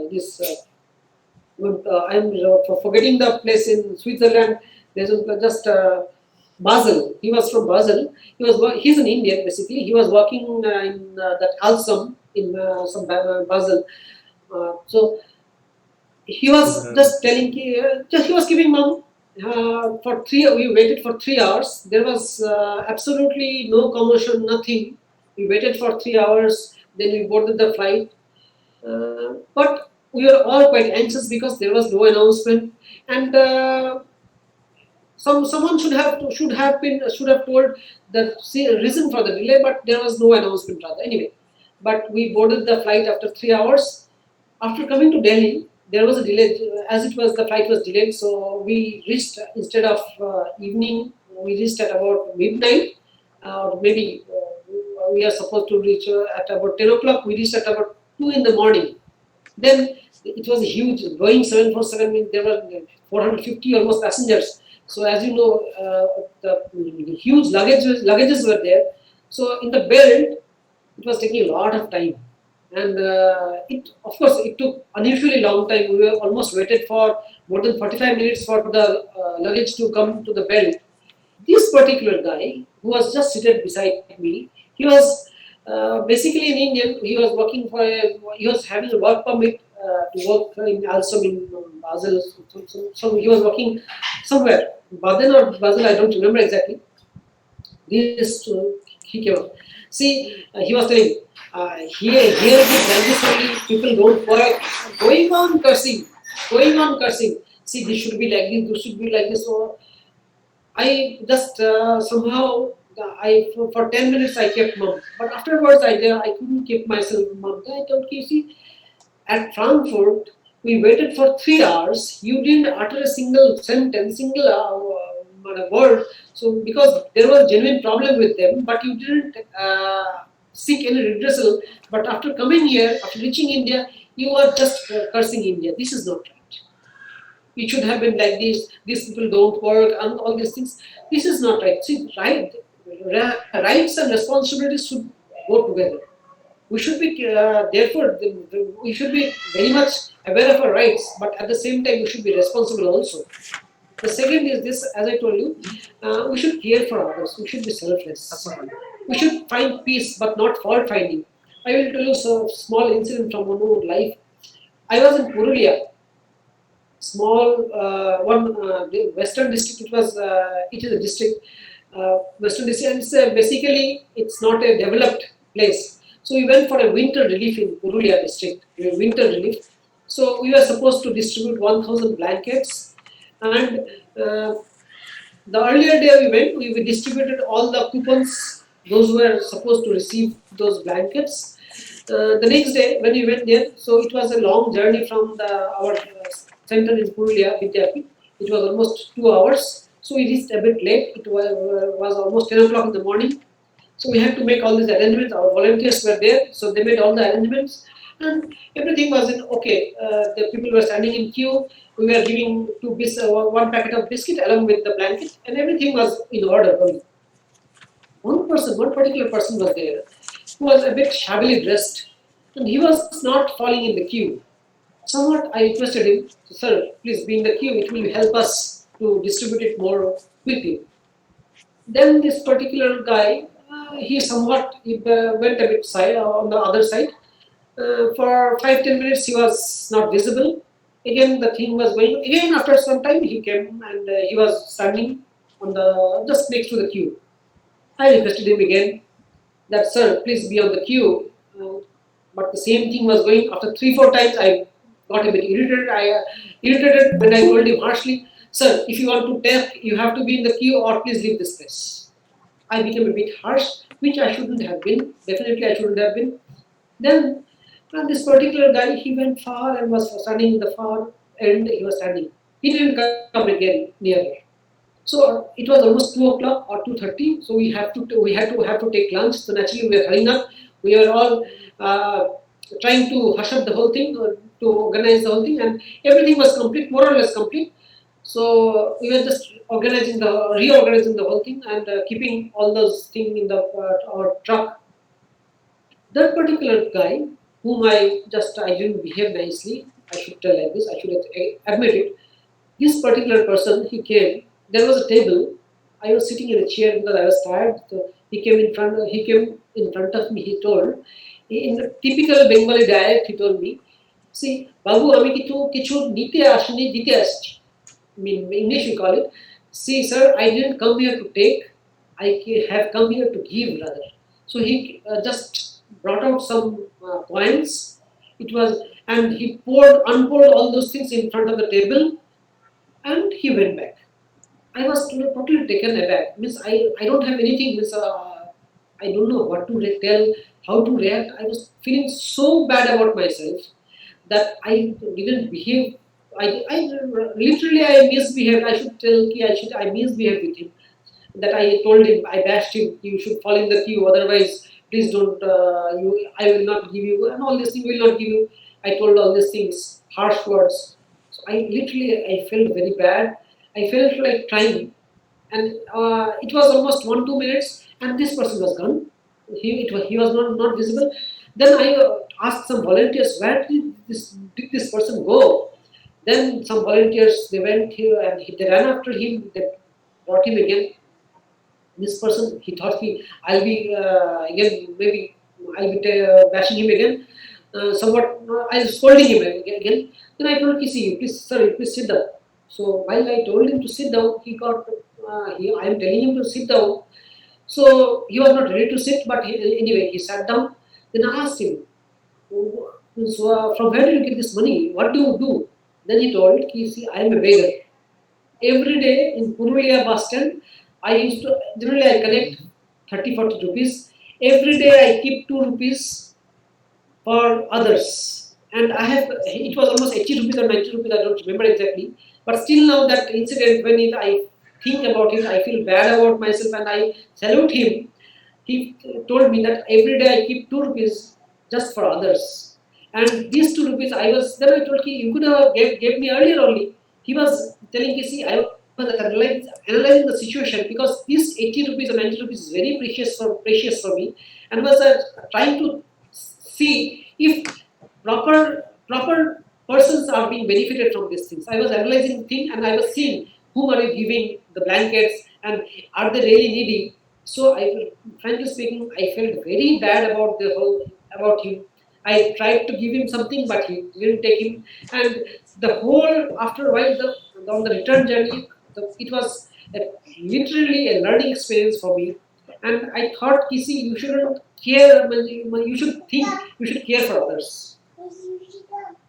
this. I'm forgetting the place in Switzerland. There's just Basel. He was from Basel. He's an Indian basically. He was working in that Alstom in some Basel. So he was just telling. He was giving mom for 3. We waited for 3 hours. There was absolutely no commotion, nothing. We waited for 3 hours. Then we boarded the flight. But we were all quite anxious because there was no announcement, and someone should have told the reason for the delay, but there was no announcement rather. Anyway, but we boarded the flight after 3 hours. After coming to Delhi, there was a delay. As it was, the flight was delayed, so we reached instead of evening, we reached at about midnight, or maybe we are supposed to reach at about 10 o'clock. We reached at about 2 in the morning. Then it was a huge Boeing 747. Means there were 450 almost passengers. So as you know, the huge luggages were there. So in the belt, it was taking a lot of time, and it of course it took unusually long time. We were almost waited for more than 45 minutes for the luggage to come to the belt. This particular guy who was just seated beside me, he was basically an Indian. He was working for he was having a work permit to work in also in Basel. So he was working somewhere, Baden or Basel, I don't remember exactly. This he came up. See, he was telling, here like this only people don't work, going on cursing, going on cursing. See, this should be like this, this should be like this. So I just somehow for 10 minutes I kept mum, but afterwards I couldn't keep myself mum. I told you, see, at Frankfurt we waited for 3 hours. You didn't utter a single sentence, single word. So because there was genuine problem with them, but you didn't seek any redressal. But after coming here, after reaching India, you are just cursing India. This is not right. It should have been like this. These people don't work and all these things. This is not right. See, rights and responsibilities should go together. We should be therefore we should be very much aware of our rights, but at the same time we should be responsible also. The second is this, as I told you, we should care for others. We should be selfless. We should find peace, but not fault finding. I will tell you a small incident from my own life. I was in Purulia, small the western district. It is a district, western district, and basically it's not a developed place. So we went for a winter relief in Purulia district. Winter relief. So we were supposed to distribute 1,000 blankets. And the earlier day we went, we distributed all the coupons, those who were supposed to receive those blankets. The next day when we went there, so it was a long journey from our center in Purulia, Vidyapit. It was almost 2 hours. So we reached a bit late. It was almost 10 o'clock in the morning. So we had to make all these arrangements. Our volunteers were there, so they made all the arrangements. And everything was in okay. The people were standing in queue. We were giving one packet of biscuit along with the blanket, and everything was in order. One particular person was there who was a bit shabbily dressed, and he was not falling in the queue. Somewhat I requested him, sir, please be in the queue. It will help us to distribute it more quickly. Then this particular guy, he went a bit on the other side. For 5-10 minutes he was not visible. Again the thing was going. Again after some time he came and he was standing on just next to the queue. I requested him again that, sir, please be on the queue. But the same thing was going. After 3-4 times I got a bit irritated. Irritated when I told him harshly, sir, if you want to take, you have to be in the queue or please leave this place. I became a bit harsh, which I shouldn't have been. Definitely I shouldn't have been. Then this particular guy, he went far and was standing in the far end. He was standing. He didn't come again nearer. So it was almost 2 o'clock or 2:30. So we had to take lunch. So naturally we were hurrying up. We were all trying to hush up the whole thing, to organize the whole thing, and everything was complete, more or less complete. So we were just reorganizing the whole thing and keeping all those things in our truck. That particular guy, whom I didn't behave nicely, I should tell like this, I should admit it. This particular person, he came, there was a table, I was sitting in a chair because I was tired, so he came in front of me, he told, in the typical Bengali dialect, he told me, see, Babu, ami kichu nite ashni, dite ashchi. I mean, in English we call it, see sir, I didn't come here to take, I have come here to give rather. So he just brought out some coins. And he unpoured all those things in front of the table, and he went back. I was totally taken aback. Means I don't have anything. Means I don't know what to tell, how to react. I was feeling so bad about myself that I didn't behave. I misbehaved. I should tell I misbehaved with him. That I told him, I bashed him. You should fall in the queue, otherwise please don't, I will not give you, and all these things will not give you. I told all these things, harsh words. So I felt very bad. I felt like crying, and it was almost 1-2 minutes, and this person was gone. He was not visible. Then I asked some volunteers, where did this person go? Then some volunteers, they went here and they ran after him. They brought him again. This person, he thought I'll be again, maybe I'll be bashing him again. Somewhat, I was scolding him again. Then I told Kisi, please, sir, please sit down. So while I told him to sit down, I am telling him to sit down. So he was not ready to sit, but anyway, he sat down. Then I asked him, so, from where do you get this money? What do you do? Then he told, see, I am a beggar. Every day in Purulia bus stand, generally I collect 30-40 rupees. Every day I keep 2 rupees for others. And it was almost 80 rupees or 90 rupees, I don't remember exactly. But still now that incident, I think about it, I feel bad about myself and I salute him. He told me that every day I keep 2 rupees just for others. And these 2 rupees, then I told him, you could have gave me earlier only. He was telling me, see, I was analyzing the situation because this 80 rupees or 90 rupees is very precious for me, and was trying to see if proper persons are being benefited from these things. I was analyzing things and I was seeing whom are you giving the blankets and are they really needy. So frankly speaking, I felt very bad about him. I tried to give him something, but he didn't take him. And after a while, on the return journey, it was literally a learning experience for me. And I thought, Kisi, you shouldn't care. You should think. You should care for others.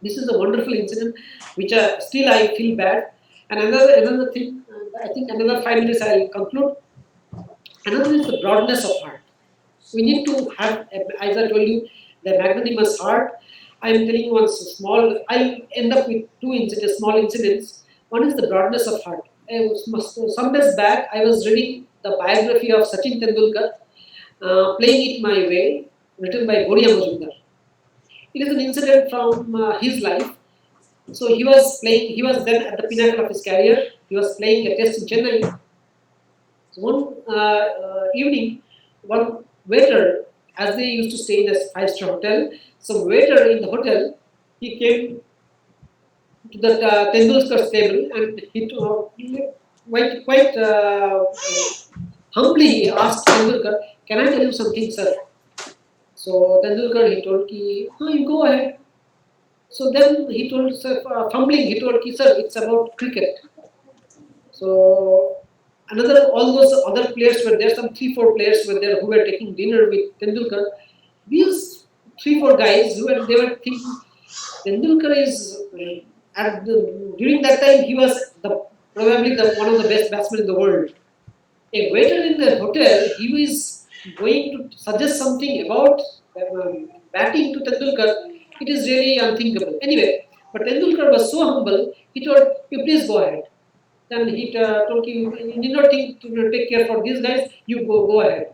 This is a wonderful incident, which still I feel bad. And another thing, I think another 5 minutes I will conclude. Another is the broadness of heart. We need to have, as I told you, the magnanimous heart. I am telling you one small, I'll end up with small incidents. One is the broadness of heart. Some days back, I was reading the biography of Sachin Tendulkar, Playing It My Way, written by Goriya Majumdar. It is an incident from his life. So he was then at the pinnacle of his career. He was playing a test in Chennai. So one evening, one waiter, as they used to stay in a 5-star hotel, some waiter in the hotel, he came to the Tendulkar's table and he quite humbly he asked Tendulkar, can I tell you something, sir? So Tendulkar, he told, you go ahead. So then he told, fumbling, he told, sir, it's about cricket. So all those other players were there, some 3-4 players were there who were taking dinner with Tendulkar. These 3-4 guys, they were thinking, Tendulkar is, during that time, he was probably one of the best batsmen in the world. A waiter in the hotel, he was going to suggest something about batting to Tendulkar. It is really unthinkable. Anyway, but Tendulkar was so humble, he told, you please go ahead. Then he told you need not think to take care for these guys, you go ahead.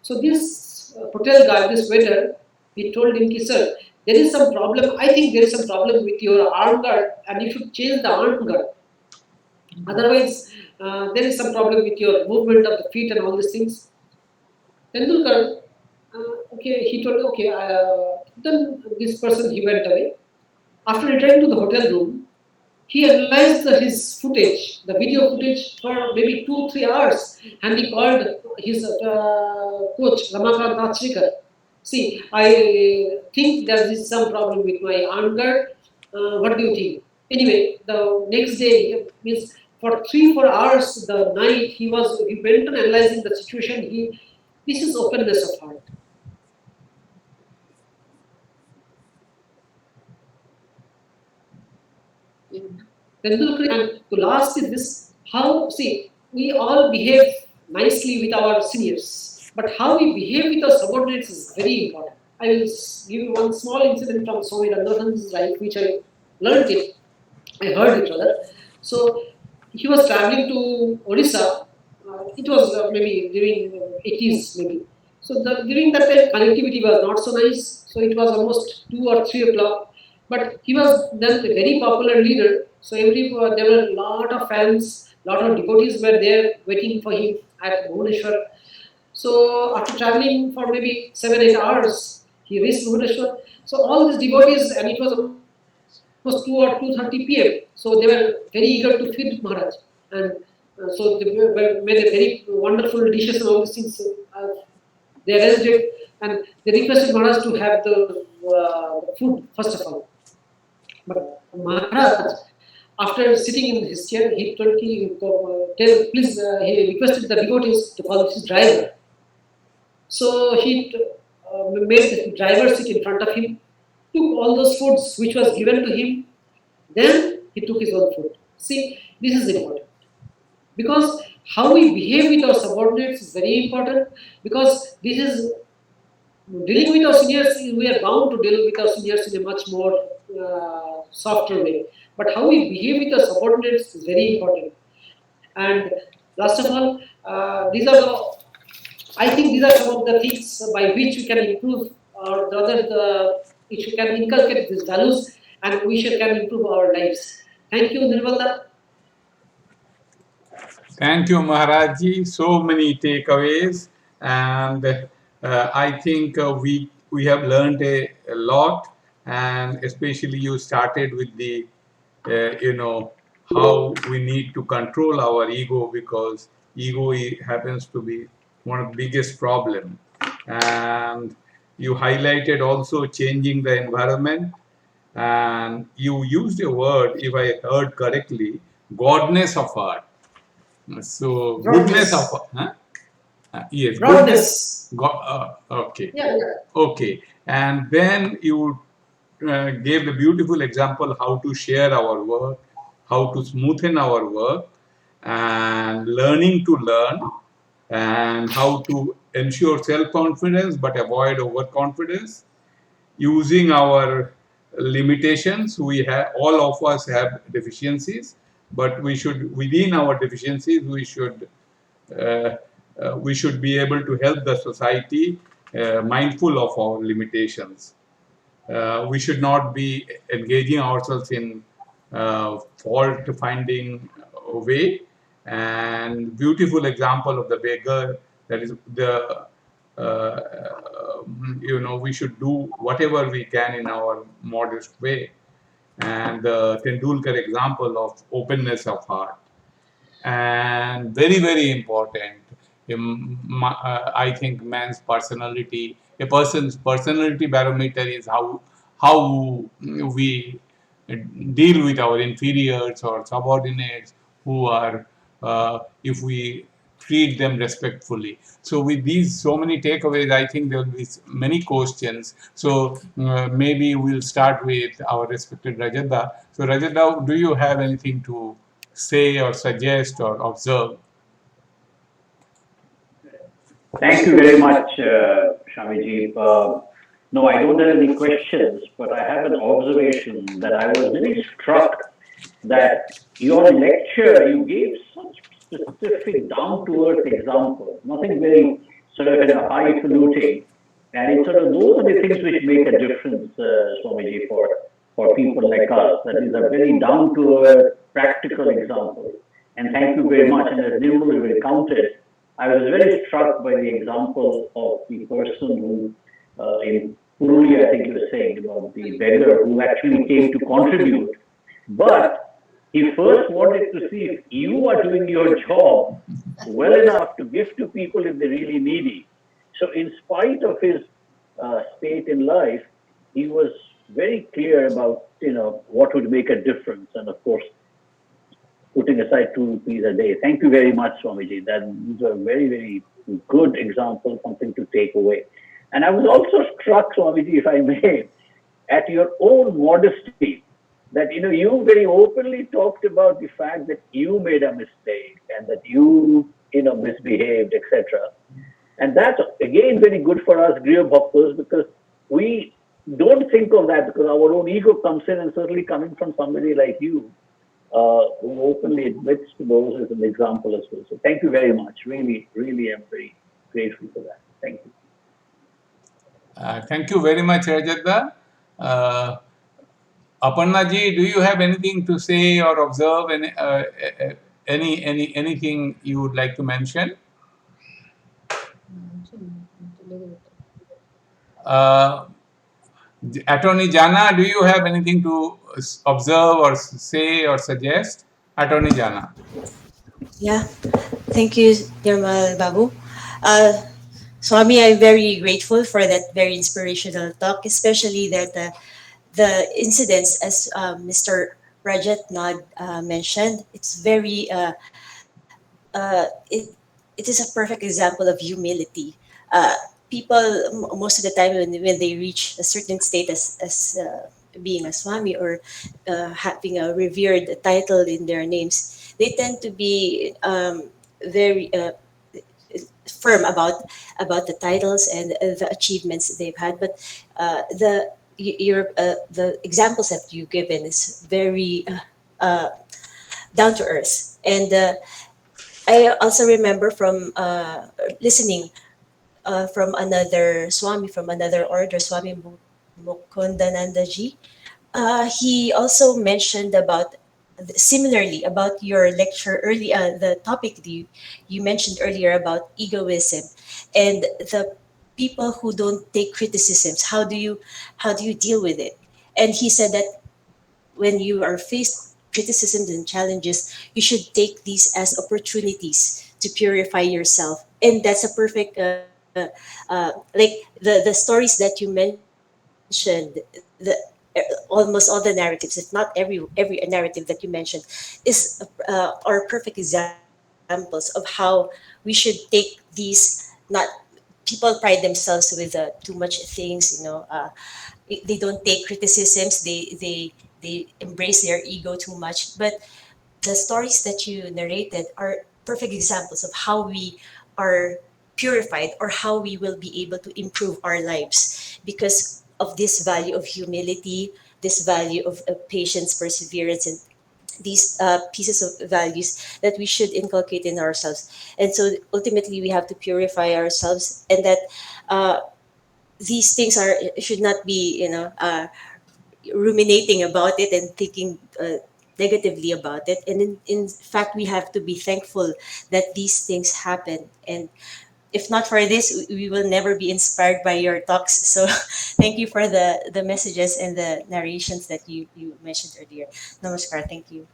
So this hotel guy, this waiter, he told him, sir, there is some problem. I think there is some problem with your arm guard and you should change the arm guard. Otherwise, there is some problem with your movement of the feet and all these things. Tendulkar, he told, then this person, he went away. After returning to the hotel room, he analyzed his footage, the video footage for maybe 2-3 hours, and he called his coach, Ramakrishna. See, I think there is some problem with my arm guard. What do you think? Anyway, the next day, means for 3-4 hours, the night, he went on analyzing the situation. This is openness of heart. Tendulkar, and to last is this, we all behave nicely with our seniors, but how we behave with our subordinates is very important. I will give you one small incident from Swami Ranganathan's life, which I learned it, I heard it rather. So, he was traveling to Odisha, it was maybe during 80s maybe. So during that time, connectivity was not so nice. So it was almost 2 or 3 o'clock. But he was then a very popular leader. So there were a lot of fans, lot of devotees were there waiting for him at Bhubaneswar. So after traveling for maybe 7-8 hours, he reached Bhubaneswar. So all these devotees, and it was almost 2 or 2:30 p.m. So they were very eager to feed Maharaj, and so they made a very wonderful dishes and all these things. They arranged it, and they requested Maharaj to have the food first of all. But Maharaj, after sitting in his chair, he told, he requested the devotees to call his driver. So he made the driver sit in front of him, took all those foods which was given to him, then he took his own food. See, this is important. Because how we behave with our subordinates is very important, because this is dealing with our seniors, we are bound to deal with our seniors in a much more softer way. But how we behave with our subordinates is very important. And last of all, I think these are some of the things by which we can improve, or which we can inculcate these values, and we can improve our lives. Thank you, Nirmala. Thank you, Maharaji. So many takeaways, and I think we have learned a lot, and especially you started with the how we need to control our ego, because ego happens to be one of the biggest problem, and you highlighted also changing the environment, and you used a word, if I heard correctly, godness of heart. So goodness of yes, Broadness. Okay, Yeah. okay, and then you gave the beautiful example how to share our work, how to smoothen our work, and learning to learn, and how to ensure self-confidence but avoid overconfidence, using our limitations. All of us have deficiencies, but we should, within our deficiencies, we should be able to help the society, mindful of our limitations. We should not be engaging ourselves in fault finding way. And beautiful example of the beggar, that is the we should do whatever we can in our modest way. And the Tendulkar example of openness of heart, and very, very important. I think man's personality, a person's personality barometer is how we deal with our inferiors or subordinates, who are if we treat them respectfully. So with these so many takeaways, I think there will be many questions. So maybe we'll start with our respected Rajada. So Rajada, do you have anything to say or suggest or observe? Thank you very much, Swamiji. No, I don't have any questions, but I have an observation that I was very struck that your lecture, you gave such specific, down-to-earth examples, nothing very sort of highfalutin, and it's sort of those are the things which make a difference, Swamiji, for people like us. That is a very down-to-earth, practical example. And thank you very much. And as Nirmal recounted, I was very struck by the example of the person who, in Purulia, I think you were saying, about the beggar who actually came to contribute. But he first wanted to see if you are doing your job well enough to give to people if they're really needy. So in spite of his state in life, he was very clear about, what would make a difference. And of course, putting aside 2 rupees a day. Thank you very much, Swamiji. These are very, very good example, something to take away. And I was also struck, Swamiji, if I may, at your own modesty, that, you very openly talked about the fact that you made a mistake and that you, misbehaved, etc. And that's, again, very good for us Griya Bhaktas, because we don't think of that, because our own ego comes in, and certainly coming from somebody like you, who openly admits to those as an example as well. So thank you very much. Really, really am very grateful for that. Thank you. Thank you very much, Rajatda. Uh, Aparna ji, do you have anything to say or observe? Anything you would like to mention? Uh, Attorney Jana, do you have anything to observe or say or suggest? Attorney Jana. Yeah, thank you, Nirmal Babu. Uh, Swami, I'm very grateful for that very inspirational talk, especially that the incidents, as Mr. Rajat Nod mentioned, it's very it it is a perfect example of humility. Uh, People most of the time when they reach a certain state as being a swami or having a revered title in their names, they tend to be very firm about the titles and the achievements they've had. But the examples that you've given is very down to earth. And I also remember from listening from another Swami from another order, Swami Mukundanandaji. He also mentioned about similarly about your lecture early, the topic that you mentioned earlier about egoism and the people who don't take criticisms. How do you deal with it? And he said that when you are faced criticisms and challenges, you should take these as opportunities to purify yourself. And that's a perfect, like the stories that you mentioned, the almost all the narratives, if not every narrative that you mentioned, is are perfect examples of how we should take these. Not people pride themselves with too much things, they don't take criticisms, they embrace their ego too much. But the stories that you narrated are perfect examples of how we are purified or how we will be able to improve our lives because of this value of humility, this value of patience, perseverance, and these pieces of values that we should inculcate in ourselves. And so ultimately we have to purify ourselves, and that uh, these things are should not be ruminating about it and thinking negatively about it. And in fact, we have to be thankful that these things happen. And if not for this, we will never be inspired by your talks. So thank you for the messages and the narrations that you mentioned earlier. Namaskar. Thank you.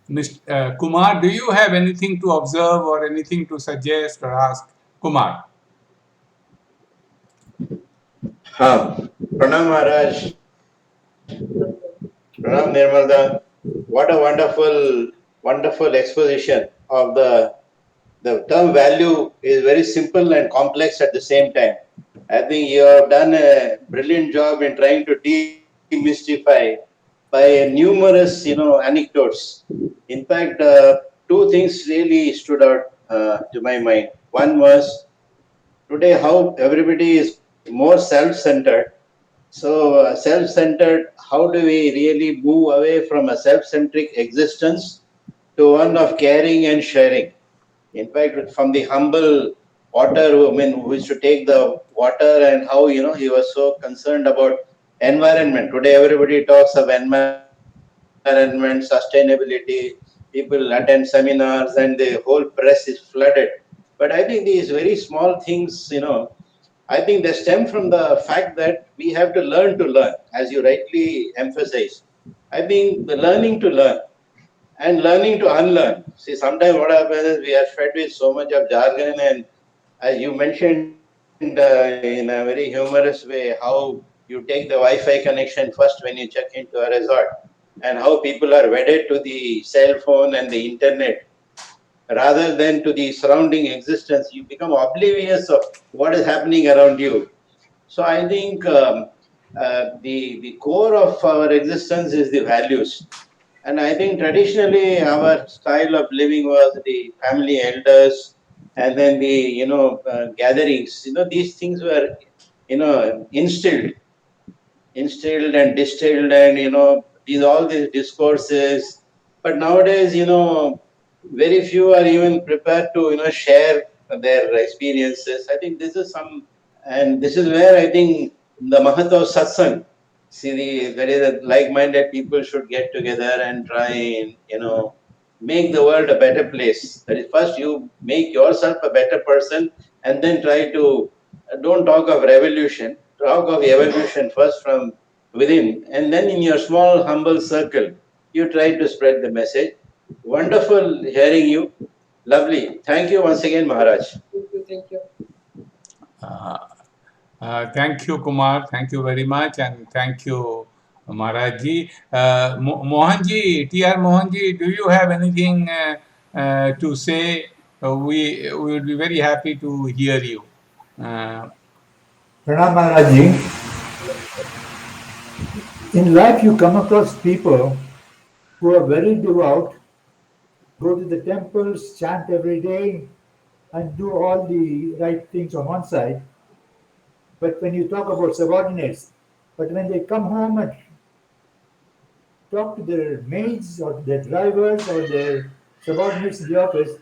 Mr. Kumar, do you have anything to observe or anything to suggest or ask? Kumar. Pranam Maharaj, Pranam Nirmalda, what a wonderful exposition of the term value is very simple and complex at the same time. I think you have done a brilliant job in trying to demystify by numerous, anecdotes. In fact, two things really stood out to my mind. One was today how everybody is more self-centered. So, self-centered, how do we really move away from a self-centric existence to one of caring and sharing? In fact, from the humble potter who used to take the water and how, he was so concerned about environment. Today, everybody talks of environment, sustainability. People attend seminars and the whole press is flooded. But I think these very small things, I think they stem from the fact that we have to learn, as you rightly emphasize. I think the learning to learn and learning to unlearn. See, sometimes what happens is we are fed with so much of jargon, and as you mentioned in a very humorous way, how you take the Wi-Fi connection first when you check into a resort, and how people are wedded to the cell phone and the internet rather than to the surrounding existence. You become oblivious of what is happening around you. So I think the core of our existence is the values. And I think traditionally our style of living was the family elders and then the gatherings. These things were instilled and distilled, and these all these discourses. But nowadays, very few are even prepared to share their experiences. I think this is some, and this is where I think the Mahat of Satsang. See, there is a like-minded people should get together and try and make the world a better place. That is, first you make yourself a better person, and then try to don't talk of revolution, talk of evolution first from within, and then in your small humble circle you try to spread the message. Wonderful hearing you. Lovely. Thank you once again, Maharaj. Thank you. Thank you. Thank you, Kumar. Thank you very much, and thank you, Maharajji. Mohanji, T.R. Mohanji, do you have anything to say? We would be very happy to hear you. Pranam Maharajji, in life you come across people who are very devout, go to the temples, chant every day, and do all the right things on one side. But when you talk about subordinates, but when they come home and talk to their maids or their drivers or their subordinates in the office,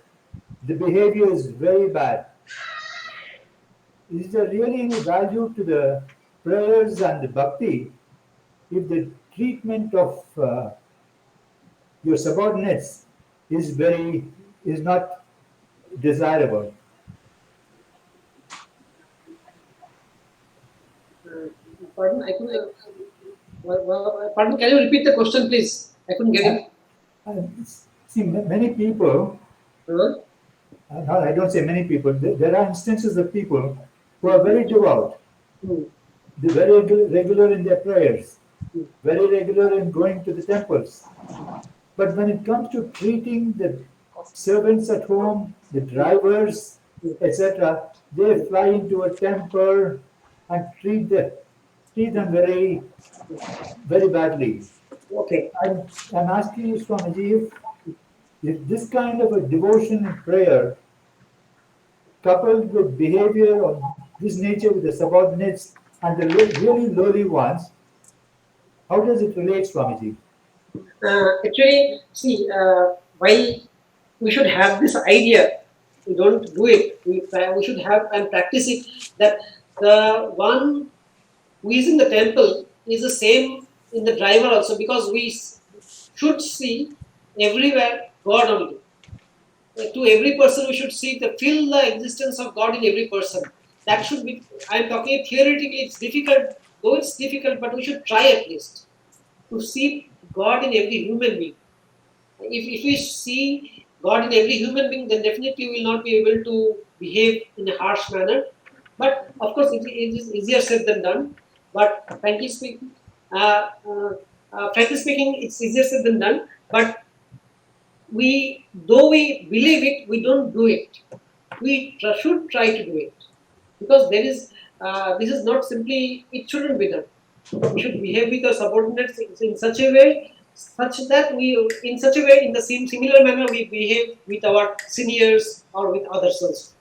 the behavior is very bad. Is there really any value to the prayers and the bhakti if the treatment of your subordinates is not desirable? Pardon, I couldn't. Pardon, can you repeat the question, please? I couldn't get it. See, many people, Huh? no, I don't say many people, there are instances of people who are very devout, they're very regular in their prayers, very regular in going to the temples. But when it comes to treating the servants at home, the drivers, etc., they fly into a temple and treat them very, very badly. Okay. I'm asking you, Swamiji, if this kind of a devotion and prayer, coupled with behavior of this nature with the subordinates and the really lowly ones, how does it relate, Swamiji? Actually, see, why we should have this idea, we don't do it, we should have and practice it, that the one who is in the temple is the same in the driver also, because we should see everywhere God only. To every person we should see feel the existence of God in every person. That should be, I am talking theoretically, it's difficult, though it's difficult, but we should try at least to see God in every human being. If we see God in every human being, then definitely we will not be able to behave in a harsh manner. But of course, it is easier said than done. But frankly speaking, it's easier said than done. But though we believe it, we don't do it. We should try to do it, because this is not simply, it shouldn't be done. We should behave with our subordinates in such a way, in the same similar manner we behave with our seniors or with others also.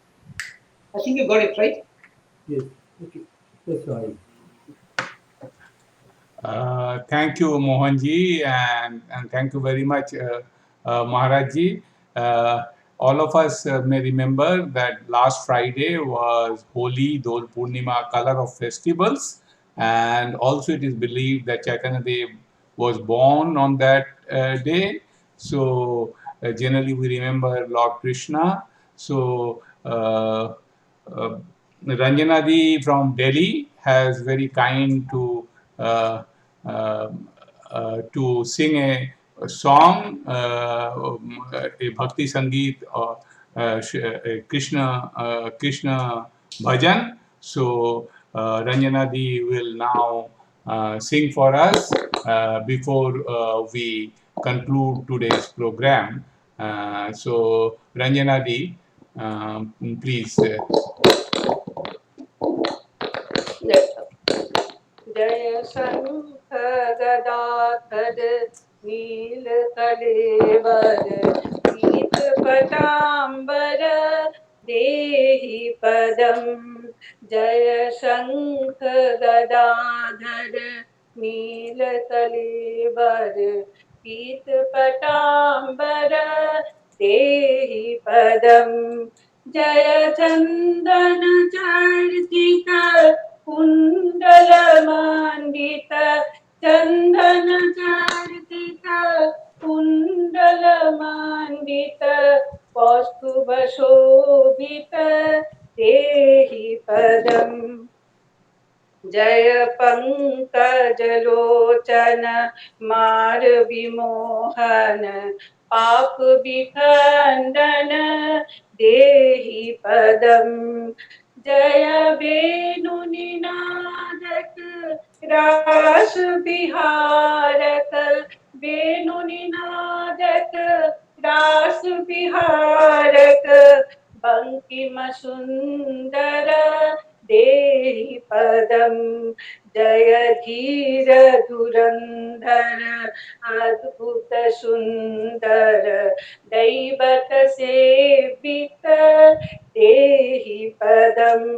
I think you got it right. Yes, okay, that's right. Thank you, Mohanji, and thank you very much, Maharajji. All of us may remember that last Friday was Holi, Dol Purnima, color of festivals, and also it is believed that Chaitanya Dev was born on that day. So generally we remember Lord Krishna. So Ranjanadi from Delhi has very kind uh, to sing a song, a Bhakti Sangeet or Krishna Bhajan. So Ranjana Di will now sing for us before we conclude today's program. So Ranjana Di, please. जय शंख गदाधर नील कलेवर पीत पटाम्बर देहि पदम जय शंख गदाधर नील कलेवर पीत पटाम्बर देहि पदम जय चन्दन चर्चित कुण्डलमण्डित चन्दन चर्चित कुण्डलमण्डित कौस्तुभशोभित देहि पदम् जय पङ्कजलोचन मारविमोहन पाप विखण्डन देहि पदम् जय वेणुनिनादक रास विहारक वेणुनिनादक रास विहारक बङ्किम सुन्दर देहि पदम् जय धीर धुरन्धर अद्भुत सुन्दर दैवत सेवित देहि पदम्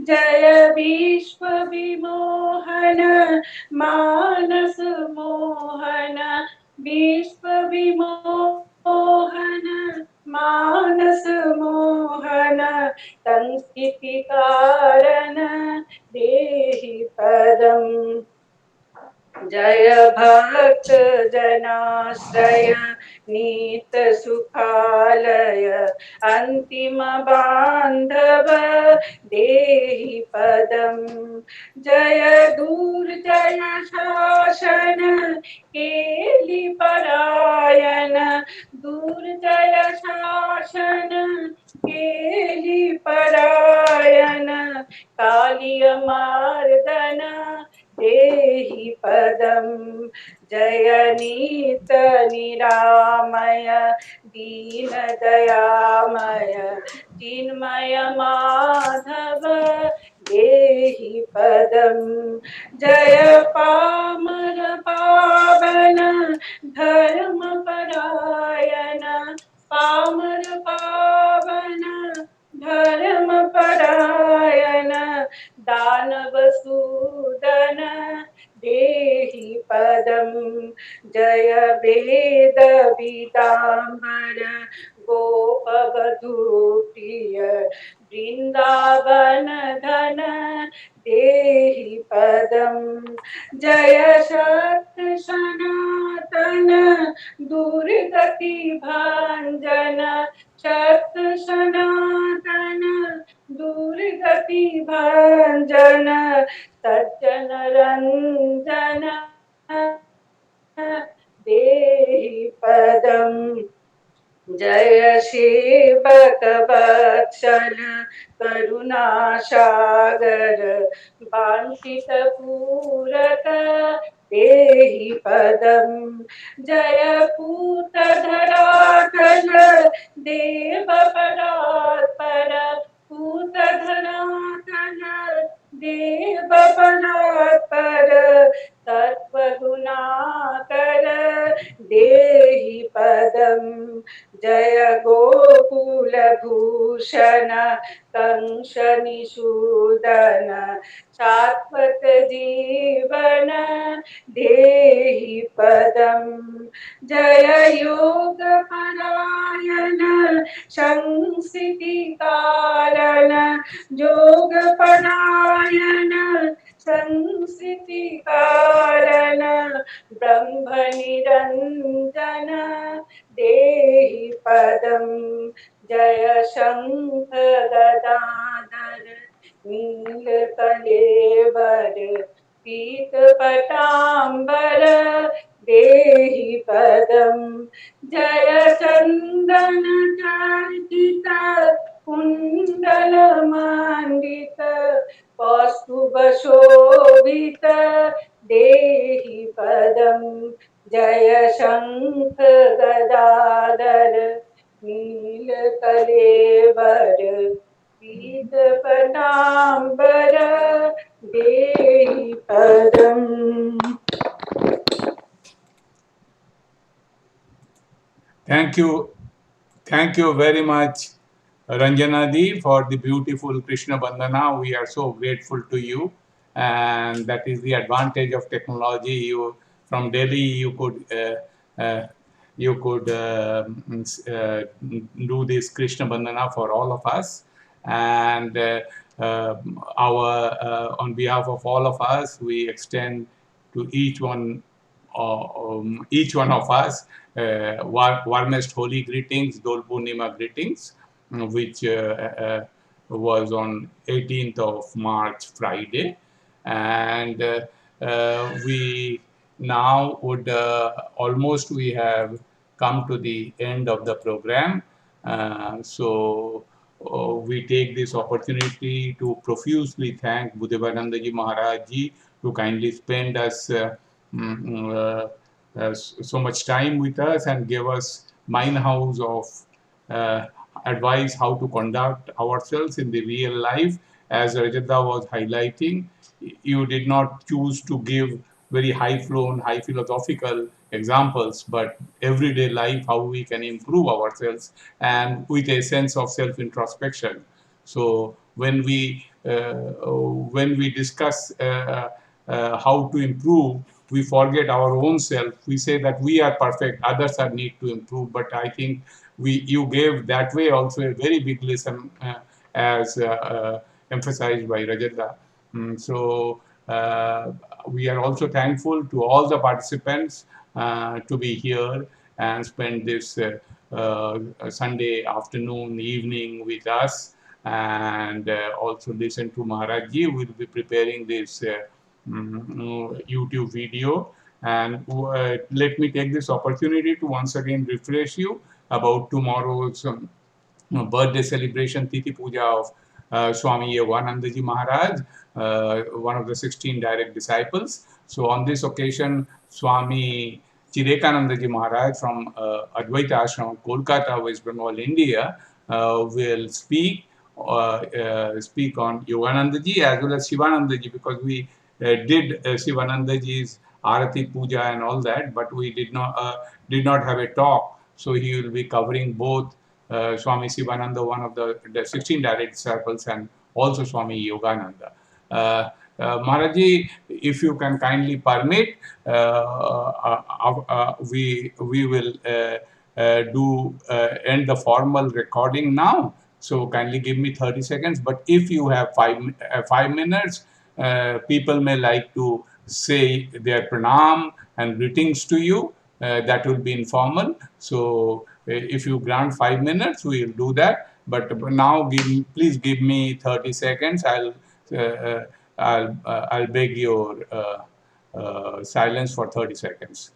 जय विश्व विमोहन मानस मोहन विश्व विमोहन मानस मोहन संस्कृतिकारण देहि पदम् जय भक्त जनाश्रय नीत सुखालय अन्तिम बान्धव देहि पदम् जय दुर्जय शासन केलि परायण दुर्जय शासन केलि परायण कालिय मार्दन देहि पदम् जय नीत निरामय दीन दयामय चिन्मय माधव देहि पदम् जय पामर पावन धर्म परायण पामर पावन धर्म परायण दानव सूदन देहि पदम् जय वेद विदाम्बर गोप वधूप्रिय वृन्दावन धन देहि पदम् जय सत्य सनातन दुर्गति भञ्जन सत्य सनातन दुर्गति भञ्जन सज्जन रञ्जन देहि पदम् जय सेवक वत्सल करुणासागर वाञ्छित पूरक देहि पदम् जय पूत धरातल देव परात्पर पूत धरातल देव परात्पर सत्वगुणाकर देहि पदम् जय गोकुल भूषण कंस निषूदन शाश्वत जीवन देहि पदम् जय योग परायण संस्कृति कारण जोग परायण संस्कृति कारण ब्रह्म निरंजन देहि पदम् जय शंख गदाधर नीलकलेवर पीत पटाम्बर देहि पदम् जय चन्दन चर्चित कुण्डल मण्डित कौस्तुभ शोभित देहि पदम् जय शंख गदाधर नीलकलेवर पीत पटाम्बर देहि पदम् Thank you very much, Ranjana Di, for the beautiful Krishna Bandhana. We are so grateful to you, and that is the advantage of technology. You from Delhi, you could you could do this Krishna Bandhana for all of us. And on behalf of all of us, we extend to each one of us warmest holy greetings, Dol Purnima greetings, which was on 18th of March, Friday. And we now would almost we have come to the end of the program. So we take this opportunity to profusely thank Bhudevanandaji Maharaj ji to kindly spend us so much time with us and give us mine house of advice how to conduct ourselves in the real life. As Rajata was highlighting, you did not choose to give very high-flown, high philosophical examples, but everyday life, how we can improve ourselves and with a sense of self-introspection. So when we discuss how to improve, we forget our own self. We say that we are perfect, others are need to improve. But I think you gave that way also a very big lesson, as emphasized by Rajata. So we are also thankful to all the participants to be here and spend this Sunday afternoon, evening with us, and also listen to Maharaj Ji. We'll be preparing this YouTube video. And let me take this opportunity to once again refresh you about tomorrow's birthday celebration, Tithi Puja of Swami Yoganandaji Maharaj, one of the 16 direct disciples. So on this occasion, Swami Chirekanandaji Maharaj from Advaita Ashram, Kolkata, West Bengal, India, will speak on Yoganandaji as well as Shivanandaji, because we did Shivanandaji's Arati Puja and all that, but we did not have a talk. So he will be covering both Swami Sivananda, one of the 16 direct disciples, and also Swami Yogananda. Maharaji, if you can kindly permit, we will end the formal recording now. So kindly give me 30 seconds. But if you have 5 minutes, people may like to say their pranam and greetings to you. That will be informal. So if you grant 5 minutes, we will do that. But now, please give me 30 seconds. I'll beg your silence for 30 seconds.